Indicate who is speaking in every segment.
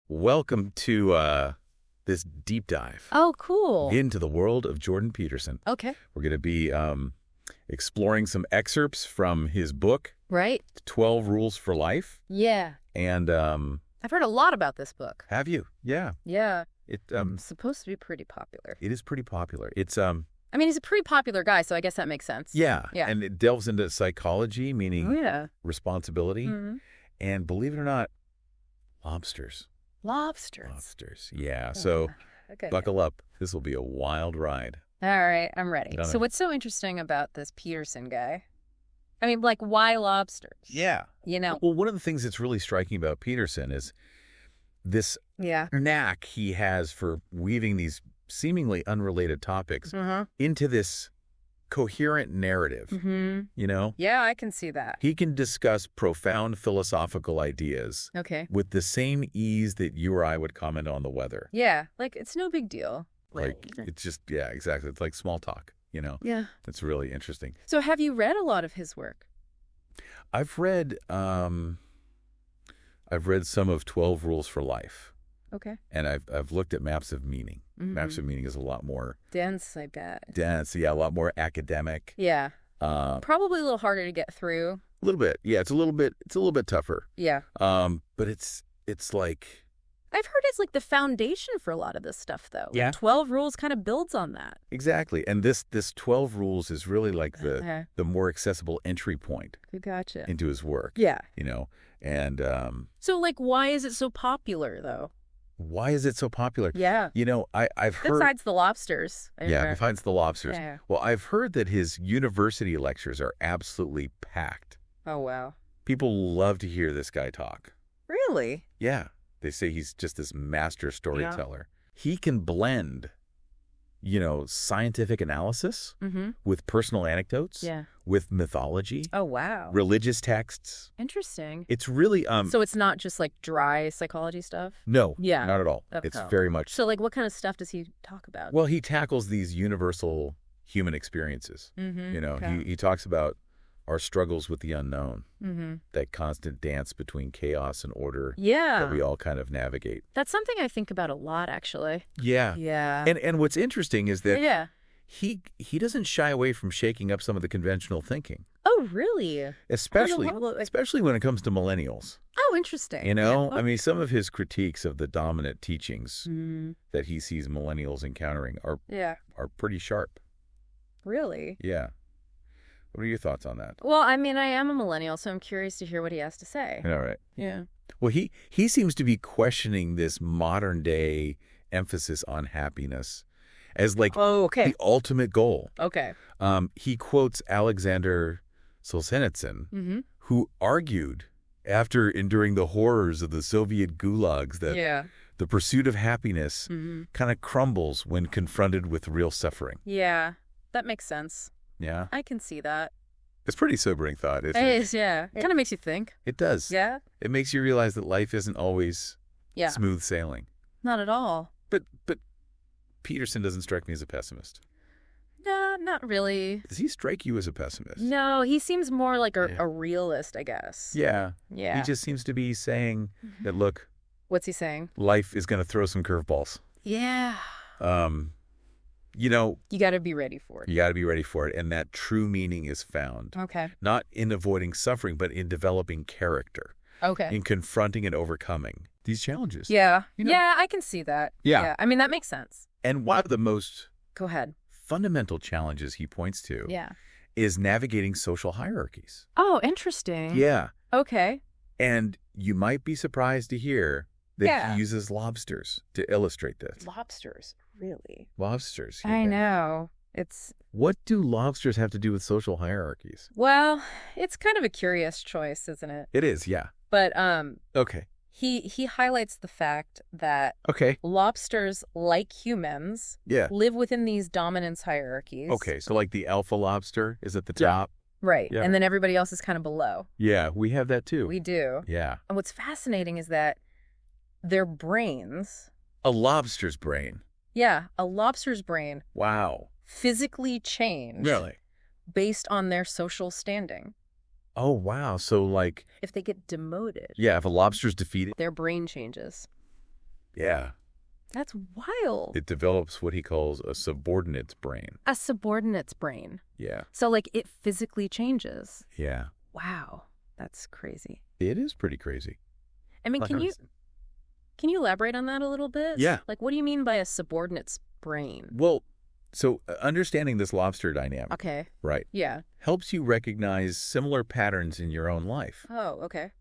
Speaker 1: Welcome to this deep dive
Speaker 2: Oh, cool.
Speaker 1: into the world of Jordan Peterson.
Speaker 2: Okay.
Speaker 1: We're going to be exploring some excerpts from his book,
Speaker 2: Right?
Speaker 1: 12 Rules for Life.
Speaker 2: Yeah.
Speaker 1: And
Speaker 2: I've heard a lot about this book.
Speaker 1: have you? Yeah.
Speaker 2: Yeah.
Speaker 1: It
Speaker 2: It's supposed to be pretty popular.
Speaker 1: it is pretty popular. It's
Speaker 2: I mean, he's a pretty popular guy, so I guess that makes sense.
Speaker 1: yeah,
Speaker 2: Yeah.
Speaker 1: and it delves into psychology,
Speaker 2: Oh,
Speaker 1: meaning
Speaker 2: yeah.
Speaker 1: responsibility,
Speaker 2: Mhm.
Speaker 1: and believe it or not, lobsters.
Speaker 2: Lobsters.
Speaker 1: Lobsters. Yeah. So
Speaker 2: Okay.
Speaker 1: buckle up. This will be a wild ride.
Speaker 2: All right, I'm ready.
Speaker 1: Done
Speaker 2: So
Speaker 1: it.
Speaker 2: what's so interesting about this Peterson guy? I mean, like, why lobsters?
Speaker 1: Yeah.
Speaker 2: You know?
Speaker 1: Well, one of the things that's really striking about Peterson is this
Speaker 2: Yeah.
Speaker 1: knack he has for weaving these seemingly unrelated topics into this coherent narrative.
Speaker 2: Mm-hmm.
Speaker 1: You know,
Speaker 2: Yeah, I can see that.
Speaker 1: he can discuss profound philosophical ideas
Speaker 2: Okay.
Speaker 1: with the same ease that you or I would comment on the weather.
Speaker 2: Yeah, like, it's no big deal.
Speaker 1: Like, it's just, yeah, exactly. It's like small talk, you know?
Speaker 2: Yeah.
Speaker 1: It's really interesting.
Speaker 2: So have you read a lot of his work?
Speaker 1: I've read some of 12 Rules for Life,
Speaker 2: Okay.
Speaker 1: and I've looked at Maps of Meaning.
Speaker 2: Mhm.
Speaker 1: Maps of Meaning is a lot more
Speaker 2: Dense, I bet.
Speaker 1: dense, yeah, a lot more academic.
Speaker 2: Yeah.
Speaker 1: A
Speaker 2: Probably a little harder to get through.
Speaker 1: little bit, yeah, it's a little bit tougher.
Speaker 2: Yeah.
Speaker 1: But it's like,
Speaker 2: I've heard it's like the foundation for a lot of this stuff, though.
Speaker 1: Yeah.
Speaker 2: 12 Rules kind of builds on that.
Speaker 1: exactly, and this 12 Rules is really like
Speaker 2: Okay.
Speaker 1: the more accessible entry point
Speaker 2: Gotcha.
Speaker 1: into his work.
Speaker 2: Yeah.
Speaker 1: You know, and
Speaker 2: So, like, why is it so popular, though?
Speaker 1: why is it so popular?
Speaker 2: Yeah.
Speaker 1: You know, I've heard.
Speaker 2: Besides the lobsters.
Speaker 1: Yeah, besides the lobsters.
Speaker 2: Yeah.
Speaker 1: Well, I've heard that his university lectures are absolutely packed.
Speaker 2: Oh, wow.
Speaker 1: People love to hear this guy talk.
Speaker 2: Really?
Speaker 1: Yeah. They say he's just this master storyteller. He can blend, you know, scientific analysis
Speaker 2: Mm-hmm.
Speaker 1: with personal anecdotes,
Speaker 2: Yeah.
Speaker 1: with mythology,
Speaker 2: Oh, wow.
Speaker 1: religious texts.
Speaker 2: Interesting.
Speaker 1: It's really,
Speaker 2: So it's not just, like, dry psychology stuff?
Speaker 1: no,
Speaker 2: Yeah.
Speaker 1: not at all.
Speaker 2: Okay.
Speaker 1: It's very much,
Speaker 2: So, like, what kind of stuff does he talk about?
Speaker 1: well, he tackles these universal human experiences.
Speaker 2: Mm-hmm.
Speaker 1: You know,
Speaker 2: Okay.
Speaker 1: he talks about our struggles with the unknown,
Speaker 2: Mm-hmm.
Speaker 1: that constant dance between chaos and order
Speaker 2: Yeah.
Speaker 1: that we all kind of navigate.
Speaker 2: That's something I think about a lot, actually.
Speaker 1: Yeah.
Speaker 2: Yeah.
Speaker 1: And what's interesting is that
Speaker 2: Yeah.
Speaker 1: he doesn't shy away from shaking up some of the conventional thinking,
Speaker 2: Oh, really?
Speaker 1: especially
Speaker 2: Well,
Speaker 1: especially when it comes to millennials.
Speaker 2: Oh, interesting.
Speaker 1: You know,
Speaker 2: Yeah.
Speaker 1: I mean, some of his critiques of the dominant teachings
Speaker 2: Mm,
Speaker 1: that he sees millennials encountering are
Speaker 2: yeah.
Speaker 1: pretty sharp.
Speaker 2: Really?
Speaker 1: Yeah. What are your thoughts on that?
Speaker 2: Well, I mean, I am a millennial, so I'm curious to hear what he has to say.
Speaker 1: All right.
Speaker 2: Yeah.
Speaker 1: Well, he seems to be questioning this modern day emphasis on happiness as like
Speaker 2: Oh, okay.
Speaker 1: the ultimate goal.
Speaker 2: Okay.
Speaker 1: He quotes Alexander Solzhenitsyn,
Speaker 2: Mm-hmm.
Speaker 1: who argued after enduring the horrors of the Soviet gulags that
Speaker 2: Yeah.
Speaker 1: the pursuit of happiness
Speaker 2: Mm-hmm.
Speaker 1: kind of crumbles when confronted with real suffering.
Speaker 2: Yeah. That makes sense.
Speaker 1: Yeah.
Speaker 2: I can see that.
Speaker 1: It's a pretty sobering thought, isn't
Speaker 2: It
Speaker 1: it?
Speaker 2: is, yeah. It kind of makes you think.
Speaker 1: It does.
Speaker 2: Yeah?
Speaker 1: It makes you realize that life isn't always
Speaker 2: Yeah.
Speaker 1: smooth sailing.
Speaker 2: Not at all.
Speaker 1: But Peterson doesn't strike me as a pessimist.
Speaker 2: Nah, not really.
Speaker 1: Does he strike you as a pessimist?
Speaker 2: No, he seems more like
Speaker 1: Yeah.
Speaker 2: a realist, I guess.
Speaker 1: Yeah.
Speaker 2: Yeah.
Speaker 1: He just seems to be saying that, look,
Speaker 2: What's he saying?
Speaker 1: life is going to throw some curveballs.
Speaker 2: Yeah.
Speaker 1: You know,
Speaker 2: You got to be ready for it.
Speaker 1: you got to be ready for it. And that true meaning is found
Speaker 2: Okay.
Speaker 1: not in avoiding suffering, but in developing character,
Speaker 2: Okay.
Speaker 1: in confronting and overcoming these challenges.
Speaker 2: Yeah.
Speaker 1: You know-
Speaker 2: Yeah, I can see that.
Speaker 1: Yeah.
Speaker 2: I mean, that makes sense.
Speaker 1: And one of the most
Speaker 2: Go ahead.
Speaker 1: fundamental challenges he points to
Speaker 2: Yeah.
Speaker 1: is navigating social hierarchies.
Speaker 2: Oh, interesting.
Speaker 1: Yeah.
Speaker 2: Okay.
Speaker 1: And you might be surprised to hear that
Speaker 2: Yeah.
Speaker 1: he uses lobsters to illustrate this.
Speaker 2: Lobsters, really?
Speaker 1: Lobsters.
Speaker 2: I
Speaker 1: yeah.
Speaker 2: know. It's,
Speaker 1: What do lobsters have to do with social hierarchies?
Speaker 2: well, it's kind of a curious choice, isn't it?
Speaker 1: It is, yeah.
Speaker 2: But
Speaker 1: Okay.
Speaker 2: he highlights the fact that
Speaker 1: Okay.
Speaker 2: lobsters, like humans,
Speaker 1: Yeah.
Speaker 2: live within these dominance hierarchies.
Speaker 1: Okay. So like the alpha lobster is at the
Speaker 2: Yeah.
Speaker 1: top.
Speaker 2: Right.
Speaker 1: Yeah.
Speaker 2: And then everybody else is kind of below.
Speaker 1: Yeah, we have that too.
Speaker 2: We do.
Speaker 1: Yeah.
Speaker 2: And what's fascinating is that their brains,
Speaker 1: A lobster's brain.
Speaker 2: a lobster's brain,
Speaker 1: Wow.
Speaker 2: physically change
Speaker 1: Really?
Speaker 2: based on their social standing.
Speaker 1: Oh, wow. So like,
Speaker 2: If they get demoted,
Speaker 1: yeah, if a lobster's defeated.
Speaker 2: their brain changes.
Speaker 1: Yeah.
Speaker 2: That's wild.
Speaker 1: It develops what he calls a subordinate's brain.
Speaker 2: A subordinate's brain.
Speaker 1: Yeah.
Speaker 2: So, like, it physically changes.
Speaker 1: Yeah.
Speaker 2: Wow. That's crazy.
Speaker 1: It is pretty crazy.
Speaker 2: I mean, can you elaborate on that a little bit?
Speaker 1: Yeah.
Speaker 2: Like, what do you mean by a subordinate's brain?
Speaker 1: Well, so understanding this lobster dynamic,
Speaker 2: Okay.
Speaker 1: right,
Speaker 2: Yeah.
Speaker 1: helps you recognize similar patterns in your own life.
Speaker 2: Oh, okay.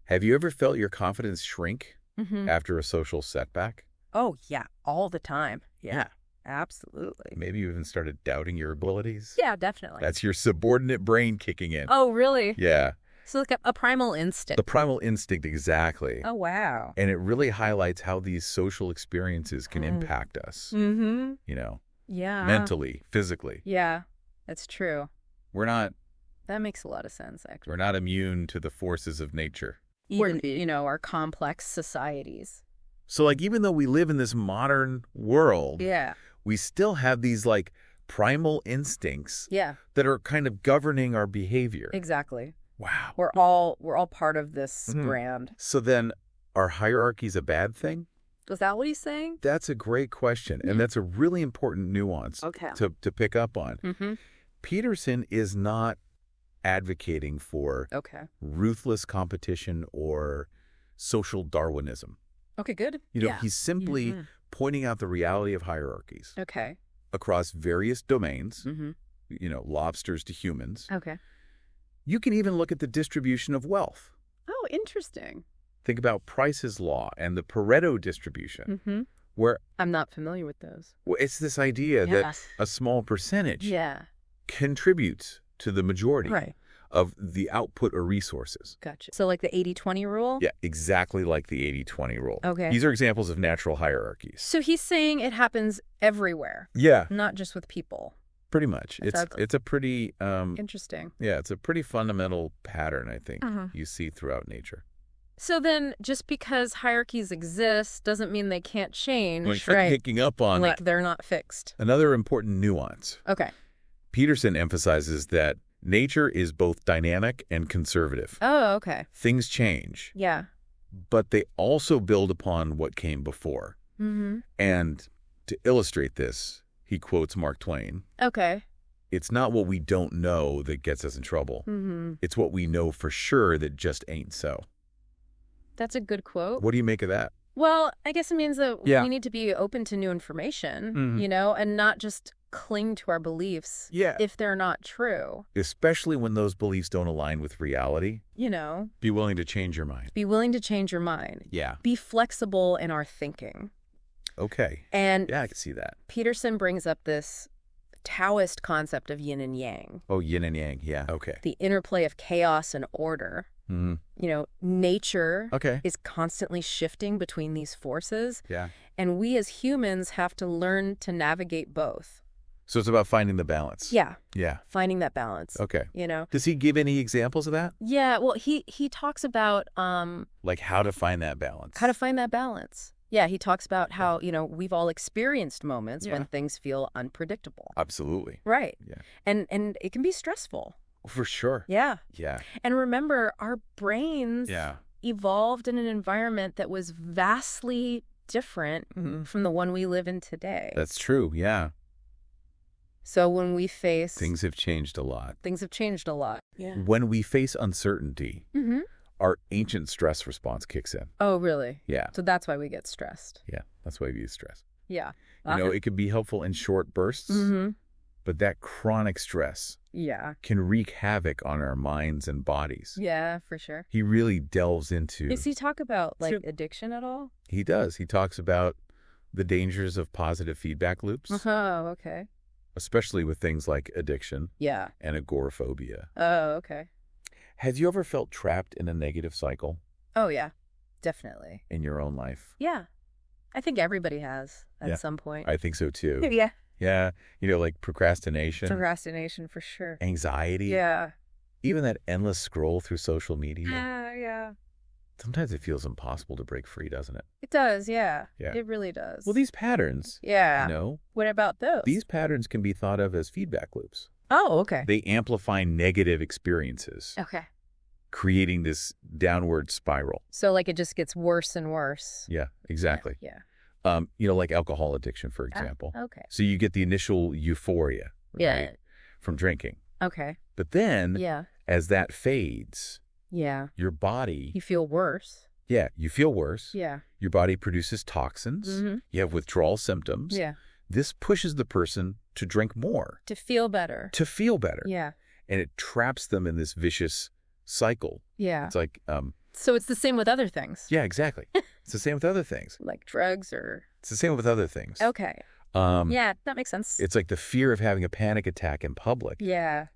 Speaker 1: Have you ever felt your confidence shrink
Speaker 2: Mm-hmm.
Speaker 1: after a social setback?
Speaker 2: Oh, yeah. All the time. Yeah. Absolutely.
Speaker 1: Maybe you even started doubting your abilities?
Speaker 2: Yeah, definitely.
Speaker 1: That's your subordinate brain kicking in.
Speaker 2: Oh, really?
Speaker 1: Yeah.
Speaker 2: So like a primal instinct.
Speaker 1: The primal instinct, exactly.
Speaker 2: Oh, wow.
Speaker 1: And it really highlights how these social experiences can impact us,
Speaker 2: Mm-hmm.
Speaker 1: you know,
Speaker 2: Yeah.
Speaker 1: mentally, physically.
Speaker 2: Yeah, that's true.
Speaker 1: We're not
Speaker 2: That makes a lot of sense, actually.
Speaker 1: We're not immune to the forces of nature.
Speaker 2: Even, our complex societies.
Speaker 1: So, like, even though we live in this modern world,
Speaker 2: Yeah.
Speaker 1: we still have these, like, primal instincts
Speaker 2: Yeah,
Speaker 1: that are kind of governing our behavior.
Speaker 2: exactly.
Speaker 1: Wow.
Speaker 2: We're all part of this
Speaker 1: Mhm.
Speaker 2: brand.
Speaker 1: So then, are hierarchies a bad thing?
Speaker 2: Was that what he's saying?
Speaker 1: That's a great question, and that's a really important nuance
Speaker 2: Okay.
Speaker 1: to pick up on.
Speaker 2: Mm-hmm.
Speaker 1: Peterson is not advocating for
Speaker 2: Okay.
Speaker 1: ruthless competition or social Darwinism.
Speaker 2: Okay, good.
Speaker 1: He's simply pointing out the reality of hierarchies
Speaker 2: Okay.
Speaker 1: across various domains,
Speaker 2: Mm-hmm.
Speaker 1: Lobsters to humans.
Speaker 2: Okay.
Speaker 1: You can even look at the distribution of wealth.
Speaker 2: Oh, interesting.
Speaker 1: Think about Price's law and the Pareto distribution,
Speaker 2: Mm-hmm.
Speaker 1: where
Speaker 2: I'm not familiar with those.
Speaker 1: it's this idea that
Speaker 2: Yes.
Speaker 1: a small percentage
Speaker 2: Yeah.
Speaker 1: contributes to the majority
Speaker 2: Right.
Speaker 1: of the output or resources.
Speaker 2: Gotcha. So like the 80-20 rule?
Speaker 1: Yeah, exactly like the 80-20 rule.
Speaker 2: Okay.
Speaker 1: These are examples of natural hierarchies.
Speaker 2: So he's saying it happens everywhere,
Speaker 1: Yeah,
Speaker 2: not just with people.
Speaker 1: pretty much.
Speaker 2: That's
Speaker 1: It's a pretty
Speaker 2: Interesting.
Speaker 1: it's a pretty fundamental pattern, I think,
Speaker 2: Uh-huh.
Speaker 1: you see throughout nature.
Speaker 2: So then just because hierarchies exist doesn't mean they can't change,
Speaker 1: Like
Speaker 2: right?
Speaker 1: picking up on
Speaker 2: Like they're not fixed.
Speaker 1: another important nuance.
Speaker 2: Okay.
Speaker 1: Peterson emphasizes that nature is both dynamic and conservative.
Speaker 2: Oh, okay.
Speaker 1: Things change,
Speaker 2: Yeah.
Speaker 1: but they also build upon what came before.
Speaker 2: Mm-hmm.
Speaker 1: And to illustrate this, he quotes Mark Twain.
Speaker 2: Okay.
Speaker 1: It's not what we don't know that gets us in trouble.
Speaker 2: Mm-hmm.
Speaker 1: It's what we know for sure that just ain't so.
Speaker 2: That's a good quote.
Speaker 1: What do you make of that?
Speaker 2: Well, I guess it means that
Speaker 1: Yeah.
Speaker 2: we need to be open to new information,
Speaker 1: Mhm.
Speaker 2: and not just cling to our beliefs
Speaker 1: Yeah.
Speaker 2: if they're not true.
Speaker 1: Especially when those beliefs don't align with reality. Be willing to change your mind.
Speaker 2: Be willing to change your mind.
Speaker 1: Yeah.
Speaker 2: Be flexible in our thinking.
Speaker 1: Okay.
Speaker 2: And
Speaker 1: Yeah, I can see that.
Speaker 2: Peterson brings up this Taoist concept of yin and yang,
Speaker 1: Oh, yin and yang. Yeah. Okay.
Speaker 2: the interplay of chaos and order.
Speaker 1: Mm-hmm.
Speaker 2: Nature
Speaker 1: Okay.
Speaker 2: is constantly shifting between these forces,
Speaker 1: Yeah.
Speaker 2: and we as humans have to learn to navigate both.
Speaker 1: So it's about finding the balance.
Speaker 2: Yeah,
Speaker 1: Yeah.
Speaker 2: finding that balance.
Speaker 1: Okay.
Speaker 2: You know?
Speaker 1: Does he give any examples of that?
Speaker 2: Yeah, well, he talks about
Speaker 1: Like how to find that balance?
Speaker 2: how to find that balance. Yeah, he talks about how, we've all experienced moments
Speaker 1: Yeah.
Speaker 2: when things feel unpredictable.
Speaker 1: Absolutely.
Speaker 2: Right.
Speaker 1: Yeah.
Speaker 2: And it can be stressful.
Speaker 1: For sure.
Speaker 2: Yeah.
Speaker 1: Yeah.
Speaker 2: And remember, our brains
Speaker 1: Yeah.
Speaker 2: evolved in an environment that was vastly different
Speaker 1: Mm-hmm.
Speaker 2: from the one we live in today.
Speaker 1: That's true. Yeah.
Speaker 2: So when we face
Speaker 1: Things have changed a lot.
Speaker 2: things have changed a lot. Yeah.
Speaker 1: When we face uncertainty,
Speaker 2: Mm-hmm.
Speaker 1: our ancient stress response kicks in.
Speaker 2: Oh, really?
Speaker 1: Yeah.
Speaker 2: So that's why we get stressed.
Speaker 1: Yeah. That's why we use stress.
Speaker 2: Yeah.
Speaker 1: It can be helpful in short bursts,
Speaker 2: Mm-hmm.
Speaker 1: but that chronic stress
Speaker 2: Yeah.
Speaker 1: can wreak havoc on our minds and bodies.
Speaker 2: Yeah, for sure.
Speaker 1: He really delves into...
Speaker 2: Does he talk about addiction at all?
Speaker 1: He does. He talks about the dangers of positive feedback loops,
Speaker 2: Oh, okay.
Speaker 1: especially with things like addiction
Speaker 2: Yeah.
Speaker 1: and agoraphobia.
Speaker 2: Oh, okay.
Speaker 1: Have you ever felt trapped in a negative cycle
Speaker 2: Oh, yeah. Definitely.
Speaker 1: in your own life?
Speaker 2: Yeah. I think everybody has at some point.
Speaker 1: I think so too.
Speaker 2: Yeah.
Speaker 1: Yeah. Like procrastination,
Speaker 2: Procrastination for sure.
Speaker 1: anxiety,
Speaker 2: Yeah.
Speaker 1: even that endless scroll through social media.
Speaker 2: Yeah.
Speaker 1: Sometimes it feels impossible to break free, doesn't it?
Speaker 2: It does, yeah.
Speaker 1: Yeah.
Speaker 2: It really does.
Speaker 1: Well, these patterns,
Speaker 2: Yeah. What about those?
Speaker 1: these patterns can be thought of as feedback loops.
Speaker 2: Oh, okay.
Speaker 1: They amplify negative experiences.
Speaker 2: Okay.
Speaker 1: creating this downward spiral.
Speaker 2: So like it just gets worse and worse.
Speaker 1: Yeah, exactly.
Speaker 2: Yeah.
Speaker 1: Like alcohol addiction, for example.
Speaker 2: Okay.
Speaker 1: So you get the initial euphoria, right, from drinking.
Speaker 2: Okay.
Speaker 1: But then,
Speaker 2: Yeah.
Speaker 1: as that fades,
Speaker 2: Yeah.
Speaker 1: your body,
Speaker 2: You feel worse.
Speaker 1: yeah, you feel worse.
Speaker 2: Yeah.
Speaker 1: Your body produces toxins.
Speaker 2: Mm-hmm.
Speaker 1: You have withdrawal symptoms.
Speaker 2: Yeah.
Speaker 1: This pushes the person to drink more,
Speaker 2: To feel better.
Speaker 1: to feel better.
Speaker 2: Yeah.
Speaker 1: And it traps them in this vicious cycle.
Speaker 2: Yeah.
Speaker 1: It's like,
Speaker 2: So it's the same with other things.
Speaker 1: yeah, exactly. It's the same with other things.
Speaker 2: Like drugs or...
Speaker 1: It's the same with other things.
Speaker 2: Okay. Yeah, that makes sense.
Speaker 1: It's like the fear of having a panic attack in public
Speaker 2: Yeah.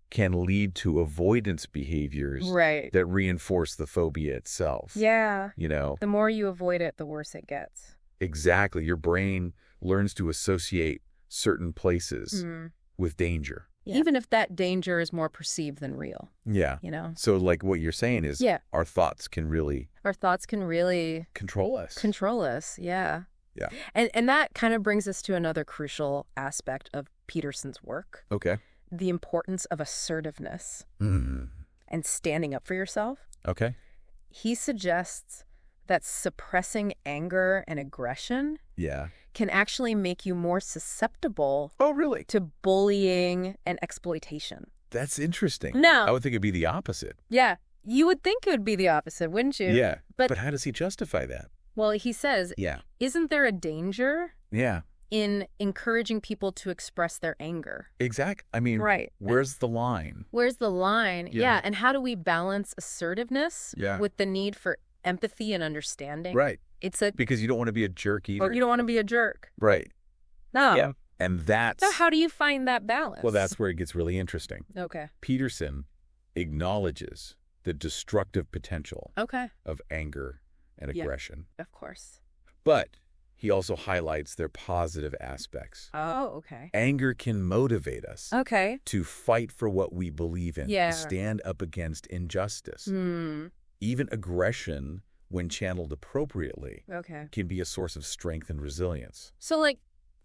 Speaker 1: can lead to avoidance behaviors
Speaker 2: Right.
Speaker 1: that reinforce the phobia itself.
Speaker 2: Yeah.
Speaker 1: You know,
Speaker 2: The more you avoid it, the worse it gets.
Speaker 1: exactly. Your brain learns to associate certain places with danger.
Speaker 2: Yeah. Even if that danger is more perceived than real,
Speaker 1: Yeah.
Speaker 2: you know?
Speaker 1: So like what you're saying is our thoughts can really
Speaker 2: Our thoughts can really
Speaker 1: control us.
Speaker 2: control us. Yeah.
Speaker 1: Yeah.
Speaker 2: And that kind of brings us to another crucial aspect of Peterson's work,
Speaker 1: Okay.
Speaker 2: the importance of assertiveness
Speaker 1: Mm.
Speaker 2: and standing up for yourself.
Speaker 1: Okay.
Speaker 2: He suggests that suppressing anger and aggression
Speaker 1: Yeah.
Speaker 2: can actually make you more susceptible
Speaker 1: Oh, really?
Speaker 2: to bullying and exploitation.
Speaker 1: That's interesting.
Speaker 2: No.
Speaker 1: I would think it'd be the opposite.
Speaker 2: Yeah. You would think it would be the opposite, wouldn't you?
Speaker 1: Yeah.
Speaker 2: But
Speaker 1: how does he justify that?
Speaker 2: well, he says,
Speaker 1: Yeah.
Speaker 2: isn't there a danger
Speaker 1: Yeah.
Speaker 2: in encouraging people to express their anger?
Speaker 1: Exactly. I mean,
Speaker 2: Right.
Speaker 1: where's the line?
Speaker 2: Where's the line?
Speaker 1: Yeah.
Speaker 2: Yeah. And how do we balance assertiveness with the need for empathy and understanding?
Speaker 1: Right.
Speaker 2: It's a...
Speaker 1: Because you don't want to be a jerk either.
Speaker 2: Or you don't want to be a jerk.
Speaker 1: Right.
Speaker 2: No.
Speaker 1: Yeah. And that's...
Speaker 2: So how do you find that balance?
Speaker 1: Well, that's where it gets really interesting.
Speaker 2: Okay.
Speaker 1: Peterson acknowledges the destructive potential
Speaker 2: Okay.
Speaker 1: of anger and aggression.
Speaker 2: Of course.
Speaker 1: But he also highlights their positive aspects.
Speaker 2: Oh, okay.
Speaker 1: Anger can motivate us
Speaker 2: Okay.
Speaker 1: to fight for what we believe in,
Speaker 2: Yeah.
Speaker 1: to stand up against injustice.
Speaker 2: Hmm.
Speaker 1: Even aggression, when channeled appropriately,
Speaker 2: Okay.
Speaker 1: can be a source of strength and resilience.
Speaker 2: So, like,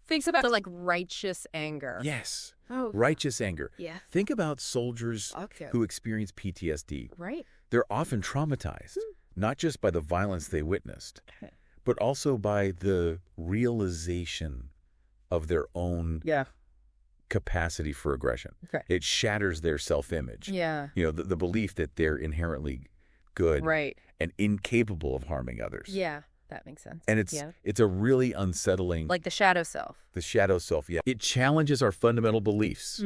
Speaker 2: think about the, like, righteous anger.
Speaker 1: Yes.
Speaker 2: Oh.
Speaker 1: Righteous anger.
Speaker 2: Yeah.
Speaker 1: Think about soldiers
Speaker 2: Okay.
Speaker 1: who experience PTSD.
Speaker 2: Right.
Speaker 1: They're often traumatized, not just by the violence they witnessed, but also by the realization of their own capacity for aggression.
Speaker 2: Okay.
Speaker 1: It shatters their self-image.
Speaker 2: Yeah.
Speaker 1: You know, the belief that they're inherently good
Speaker 2: Right.
Speaker 1: and incapable of harming others.
Speaker 2: Yeah. That makes sense.
Speaker 1: And it's a really unsettling...
Speaker 2: Like the shadow self.
Speaker 1: The shadow self, yeah. It challenges our fundamental beliefs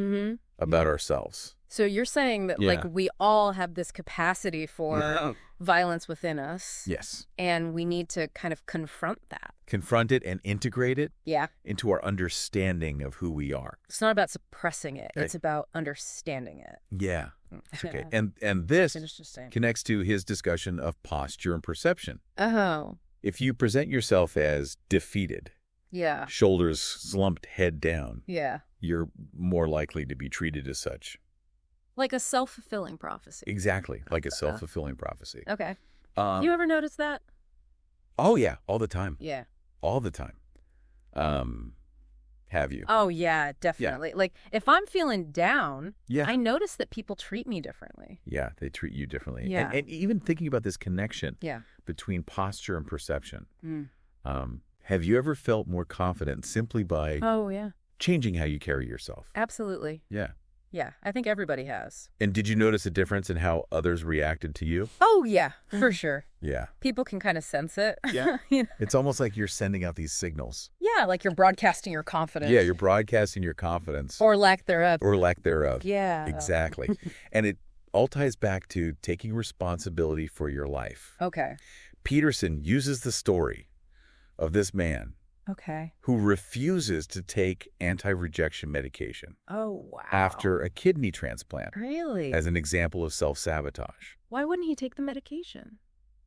Speaker 1: about ourselves.
Speaker 2: So you're saying that, like, we all have this capacity for violence within us.
Speaker 1: Yes.
Speaker 2: And we need to kind of confront that.
Speaker 1: Confront it and integrate it
Speaker 2: Yeah.
Speaker 1: into our understanding of who we are.
Speaker 2: It's not about suppressing it.
Speaker 1: Right.
Speaker 2: It's about understanding it.
Speaker 1: Yeah. It's okay. And this
Speaker 2: Interesting.
Speaker 1: connects to his discussion of posture and perception.
Speaker 2: Oh.
Speaker 1: If you present yourself as defeated,
Speaker 2: Yeah.
Speaker 1: shoulders slumped, head down,
Speaker 2: Yeah.
Speaker 1: you're more likely to be treated as such.
Speaker 2: Like a self-fulfilling prophecy.
Speaker 1: Exactly. Like a self-fulfilling prophecy.
Speaker 2: Okay. You ever notice that?
Speaker 1: Oh, yeah. All the time.
Speaker 2: Yeah.
Speaker 1: All the time. Have you?
Speaker 2: Oh, yeah, definitely. Like, if I'm feeling down,
Speaker 1: Yeah.
Speaker 2: I notice that people treat me differently.
Speaker 1: Yeah, they treat you differently.
Speaker 2: Yeah.
Speaker 1: And even thinking about this connection
Speaker 2: Yeah.
Speaker 1: between posture and perception.
Speaker 2: Mm.
Speaker 1: Have you ever felt more confident simply by
Speaker 2: Oh, yeah.
Speaker 1: changing how you carry yourself?
Speaker 2: Absolutely.
Speaker 1: Yeah.
Speaker 2: Yeah, I think everybody has.
Speaker 1: And did you notice a difference in how others reacted to you?
Speaker 2: Oh, yeah, for sure.
Speaker 1: Yeah.
Speaker 2: People can kind of sense it.
Speaker 1: Yeah.
Speaker 2: You know?
Speaker 1: It's almost like you're sending out these signals.
Speaker 2: Yeah, like you're broadcasting your confidence.
Speaker 1: Yeah, you're broadcasting your confidence.
Speaker 2: Or lack thereof.
Speaker 1: Or lack thereof.
Speaker 2: Yeah.
Speaker 1: Exactly. And it all ties back to taking responsibility for your life.
Speaker 2: Okay.
Speaker 1: Peterson uses the story of this man
Speaker 2: Okay.
Speaker 1: who refuses to take anti-rejection medication
Speaker 2: Oh, wow.
Speaker 1: after a kidney transplant
Speaker 2: Really?
Speaker 1: as an example of self-sabotage.
Speaker 2: Why wouldn't he take the medication?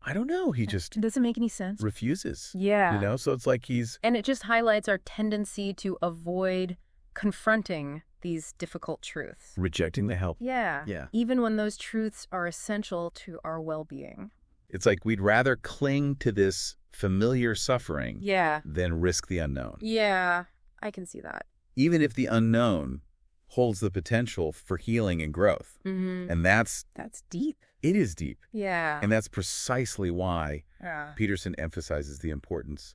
Speaker 1: I don't know. He just
Speaker 2: Does it make any sense?
Speaker 1: refuses.
Speaker 2: Yeah.
Speaker 1: You know, so it's like he's...
Speaker 2: And it just highlights our tendency to avoid confronting these difficult truths.
Speaker 1: rejecting the help.
Speaker 2: Yeah.
Speaker 1: Yeah.
Speaker 2: Even when those truths are essential to our well-being.
Speaker 1: It's like we'd rather cling to this familiar suffering
Speaker 2: Yeah.
Speaker 1: than risk the unknown.
Speaker 2: Yeah. I can see that.
Speaker 1: Even if the unknown holds the potential for healing and growth. And that's
Speaker 2: deep.
Speaker 1: It is deep.
Speaker 2: Yeah.
Speaker 1: And that's precisely why Peterson emphasizes the importance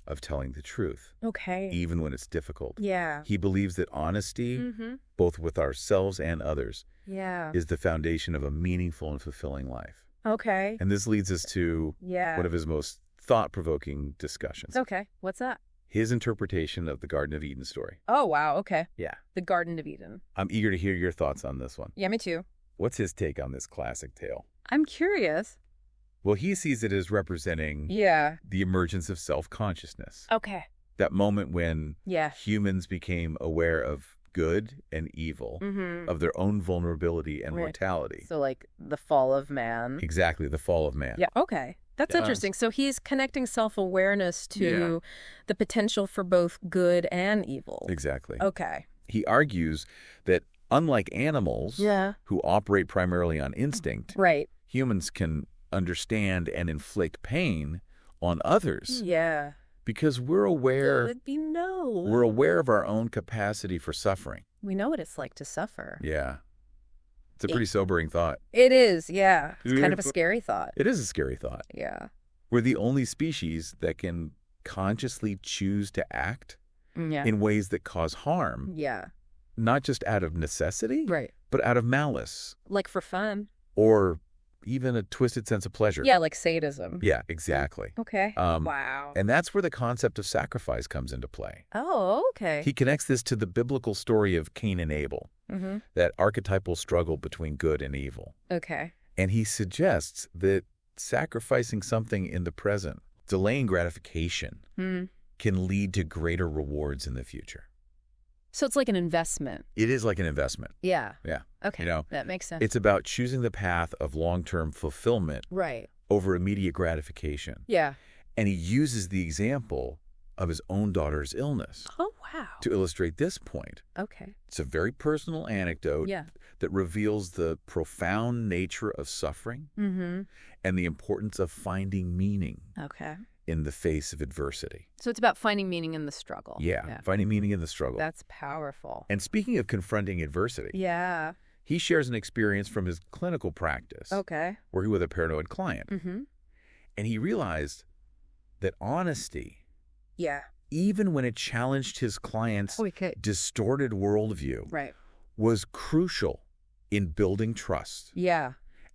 Speaker 1: of telling the truth.
Speaker 2: Okay.
Speaker 1: Even when it's difficult.
Speaker 2: Yeah.
Speaker 1: He believes that honesty, both with ourselves and others, is the foundation of a meaningful and fulfilling life.
Speaker 2: Okay.
Speaker 1: And this leads us to one of his most thought-provoking discussions.
Speaker 2: Okay. What's that?
Speaker 1: His interpretation of the Garden of Eden story.
Speaker 2: Oh, wow. Okay.
Speaker 1: Yeah.
Speaker 2: The Garden of Eden.
Speaker 1: I'm eager to hear your thoughts on this one.
Speaker 2: Yeah, me too.
Speaker 1: What's his take on this classic tale?
Speaker 2: I'm curious.
Speaker 1: Well, he sees it as representing the emergence of self-consciousness.
Speaker 2: Okay.
Speaker 1: That moment when humans became aware of good and evil, of their own vulnerability and mortality.
Speaker 2: So like the fall of man.
Speaker 1: Exactly, the fall of man.
Speaker 2: Yeah, okay. That's interesting. So he's connecting self-awareness to the potential for both good and evil.
Speaker 1: Exactly.
Speaker 2: Okay.
Speaker 1: He argues that unlike animals who operate primarily on instinct, humans can understand and inflict pain on others.
Speaker 2: Yeah.
Speaker 1: Because we're aware we're aware of our own capacity for suffering.
Speaker 2: We know what it's like to suffer.
Speaker 1: Yeah. It's a pretty sobering thought.
Speaker 2: It is, yeah. It's kind of a scary thought.
Speaker 1: It is a scary thought.
Speaker 2: Yeah.
Speaker 1: We're the only species that can consciously choose to act in ways that cause harm.
Speaker 2: Yeah.
Speaker 1: Not just out of necessity, but out of malice.
Speaker 2: Like for fun.
Speaker 1: Or even a twisted sense of pleasure.
Speaker 2: Yeah, like sadism.
Speaker 1: Yeah, exactly.
Speaker 2: Okay. Wow.
Speaker 1: And that's where the concept of sacrifice comes into play.
Speaker 2: Oh, okay.
Speaker 1: He connects this to the biblical story of Cain and Abel, that archetypal struggle between good and evil.
Speaker 2: Okay.
Speaker 1: And he suggests that sacrificing something in the present, delaying gratification, can lead to greater rewards in the future.
Speaker 2: So it's like an investment.
Speaker 1: It is like an investment.
Speaker 2: Yeah.
Speaker 1: Yeah.
Speaker 2: Okay. That makes sense.
Speaker 1: It's about choosing the path of long-term fulfillment over immediate gratification.
Speaker 2: Yeah.
Speaker 1: And he uses the example of his own daughter's illness.
Speaker 2: Oh, wow.
Speaker 1: To illustrate this point.
Speaker 2: Okay.
Speaker 1: It's a very personal anecdote that reveals the profound nature of suffering and the importance of finding meaning in the face of adversity.
Speaker 2: So it's about finding meaning in the struggle.
Speaker 1: Yeah, finding meaning in the struggle.
Speaker 2: That's powerful.
Speaker 1: And speaking of confronting adversity, he shares an experience from his clinical practice working with a paranoid client. And he realized that honesty, even when it challenged his client's distorted worldview, was crucial in building trust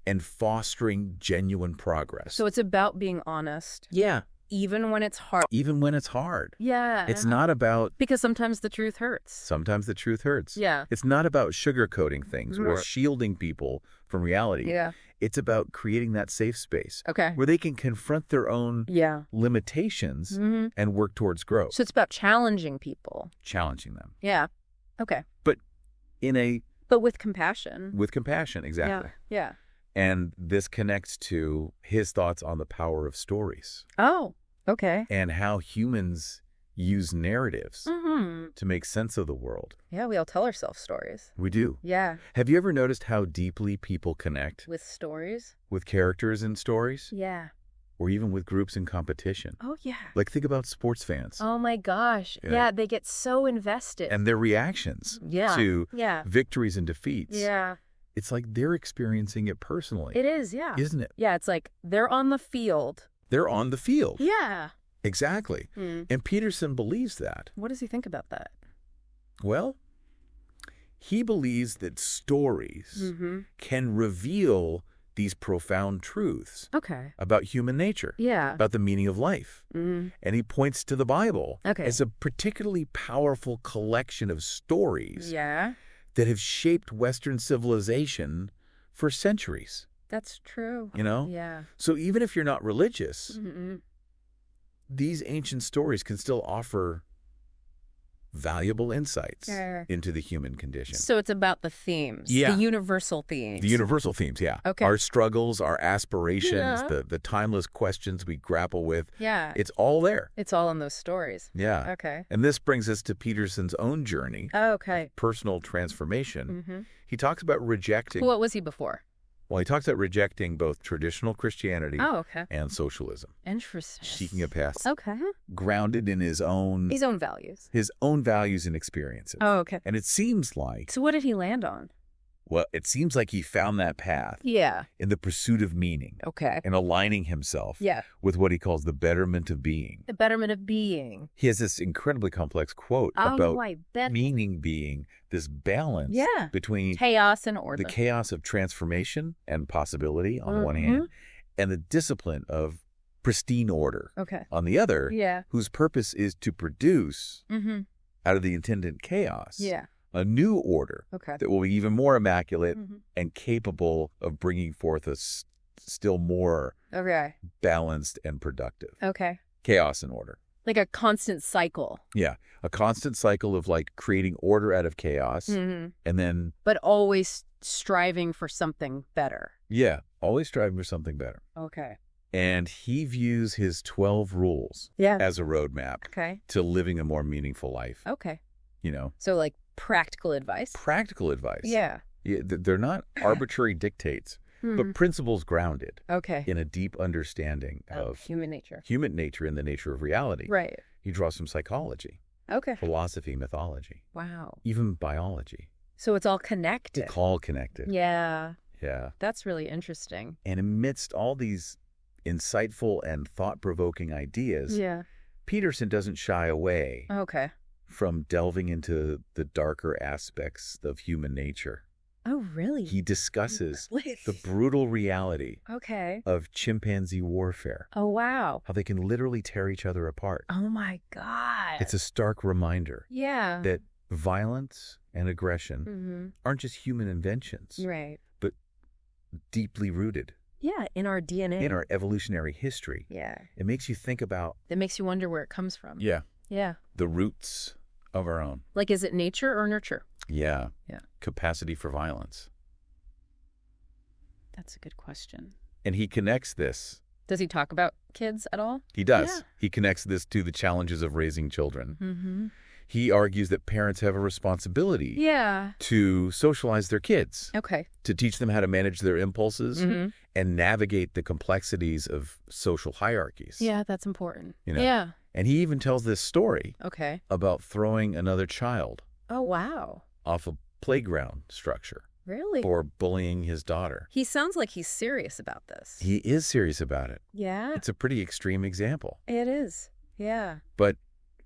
Speaker 1: and fostering genuine progress.
Speaker 2: So it's about being honest.
Speaker 1: Yeah.
Speaker 2: Even when it's hard.
Speaker 1: Even when it's hard.
Speaker 2: Yeah.
Speaker 1: It's not about...
Speaker 2: Because sometimes the truth hurts.
Speaker 1: Sometimes the truth hurts.
Speaker 2: Yeah.
Speaker 1: It's not about sugarcoating things or shielding people from reality.
Speaker 2: Yeah.
Speaker 1: It's about creating that safe space where they can confront their own limitations and work towards growth.
Speaker 2: So it's about challenging people.
Speaker 1: Challenging them.
Speaker 2: Yeah. Okay.
Speaker 1: But in a...
Speaker 2: But with compassion.
Speaker 1: With compassion, exactly.
Speaker 2: Yeah.
Speaker 1: And this connects to his thoughts on the power of stories.
Speaker 2: Oh, okay.
Speaker 1: And how humans use narratives to make sense of the world.
Speaker 2: Yeah, we all tell ourselves stories.
Speaker 1: We do.
Speaker 2: Yeah.
Speaker 1: Have you ever noticed how deeply people connect?
Speaker 2: With stories?
Speaker 1: With characters in stories?
Speaker 2: Yeah.
Speaker 1: Or even with groups in competition.
Speaker 2: Oh, yeah.
Speaker 1: Like, think about sports fans.
Speaker 2: Oh, my gosh. Yeah, they get so invested.
Speaker 1: And their reactions to victories and defeats.
Speaker 2: Yeah.
Speaker 1: It's like they're experiencing it personally.
Speaker 2: It is, yeah.
Speaker 1: Isn't it?
Speaker 2: Yeah, it's like they're on the field.
Speaker 1: They're on the field.
Speaker 2: Yeah.
Speaker 1: Exactly. And Peterson believes that.
Speaker 2: What does he think about that?
Speaker 1: Well, he believes that stories can reveal these profound truths about human nature, about the meaning of life. And he points to the Bible as a particularly powerful collection of stories that have shaped Western civilization for centuries.
Speaker 2: That's true.
Speaker 1: You know?
Speaker 2: Yeah.
Speaker 1: So even if you're not religious, these ancient stories can still offer valuable insights into the human condition.
Speaker 2: So it's about the themes, the universal themes.
Speaker 1: The universal themes,
Speaker 2: Okay.
Speaker 1: Our struggles, our aspirations, the timeless questions we grapple with.
Speaker 2: Yeah.
Speaker 1: It's all there.
Speaker 2: It's all in those stories.
Speaker 1: Yeah.
Speaker 2: Okay.
Speaker 1: And this brings us to Peterson's own journey. Personal transformation. He talks about rejecting...
Speaker 2: What was he before?
Speaker 1: Well, he talks about rejecting both traditional Christianity and socialism.
Speaker 2: Interesting.
Speaker 1: Seeking a path grounded in his own
Speaker 2: values.
Speaker 1: His own values and experiences.
Speaker 2: Oh, okay.
Speaker 1: And it seems like...
Speaker 2: So what did he land on?
Speaker 1: Well, it seems like he found that path in the pursuit of meaning.
Speaker 2: Okay.
Speaker 1: And aligning himself with what he calls the betterment of being.
Speaker 2: The betterment of being.
Speaker 1: He has this incredibly complex quote about meaning being this balance between
Speaker 2: chaos and order.
Speaker 1: The chaos of transformation and possibility on one hand, and the discipline of pristine order on the other, whose purpose is to produce out of the intended chaos a new order that will be even more immaculate and capable of bringing forth a still more balanced and productive. Chaos and order.
Speaker 2: Like a constant cycle.
Speaker 1: Yeah. A constant cycle of like creating order out of chaos and then...
Speaker 2: But always striving for something better.
Speaker 1: Yeah. Always striving for something better.
Speaker 2: Okay.
Speaker 1: And he views his 12 rules as a roadmap to living a more meaningful life.
Speaker 2: Okay.
Speaker 1: You know?
Speaker 2: So like practical advice?
Speaker 1: Practical advice.
Speaker 2: Yeah.
Speaker 1: They're not arbitrary dictates, but principles grounded in a deep understanding of
Speaker 2: human nature.
Speaker 1: Human nature and the nature of reality.
Speaker 2: Right.
Speaker 1: He draws from psychology, philosophy, mythology.
Speaker 2: Wow.
Speaker 1: Even biology.
Speaker 2: So it's all connected.
Speaker 1: It's all connected.
Speaker 2: Yeah.
Speaker 1: Yeah.
Speaker 2: That's really interesting.
Speaker 1: And amidst all these insightful and thought-provoking ideas, Peterson doesn't shy away from delving into the darker aspects of human nature.
Speaker 2: Oh, really?
Speaker 1: He discusses the brutal reality of chimpanzee warfare.
Speaker 2: Oh, wow.
Speaker 1: How they can literally tear each other apart.
Speaker 2: Oh, my God.
Speaker 1: It's a stark reminder that violence and aggression aren't just human inventions, but deeply rooted.
Speaker 2: Yeah, in our DNA.
Speaker 1: In our evolutionary history.
Speaker 2: Yeah.
Speaker 1: It makes you think about...
Speaker 2: It makes you wonder where it comes from.
Speaker 1: Yeah.
Speaker 2: Yeah.
Speaker 1: The roots of our own.
Speaker 2: Like, is it nature or nurture?
Speaker 1: Yeah. Capacity for violence.
Speaker 2: That's a good question.
Speaker 1: And he connects this.
Speaker 2: Does he talk about kids at all?
Speaker 1: He does. Yeah. He connects this to the challenges of raising children. He argues that parents have a responsibility to socialize their kids. To teach them how to manage their impulses and navigate the complexities of social hierarchies.
Speaker 2: Yeah, that's important.
Speaker 1: You know? And he even tells this story about throwing another child off a playground structure.
Speaker 2: Really?
Speaker 1: Or bullying his daughter.
Speaker 2: He sounds like he's serious about this.
Speaker 1: He is serious about it.
Speaker 2: Yeah.
Speaker 1: It's a pretty extreme example.
Speaker 2: It is. Yeah.
Speaker 1: But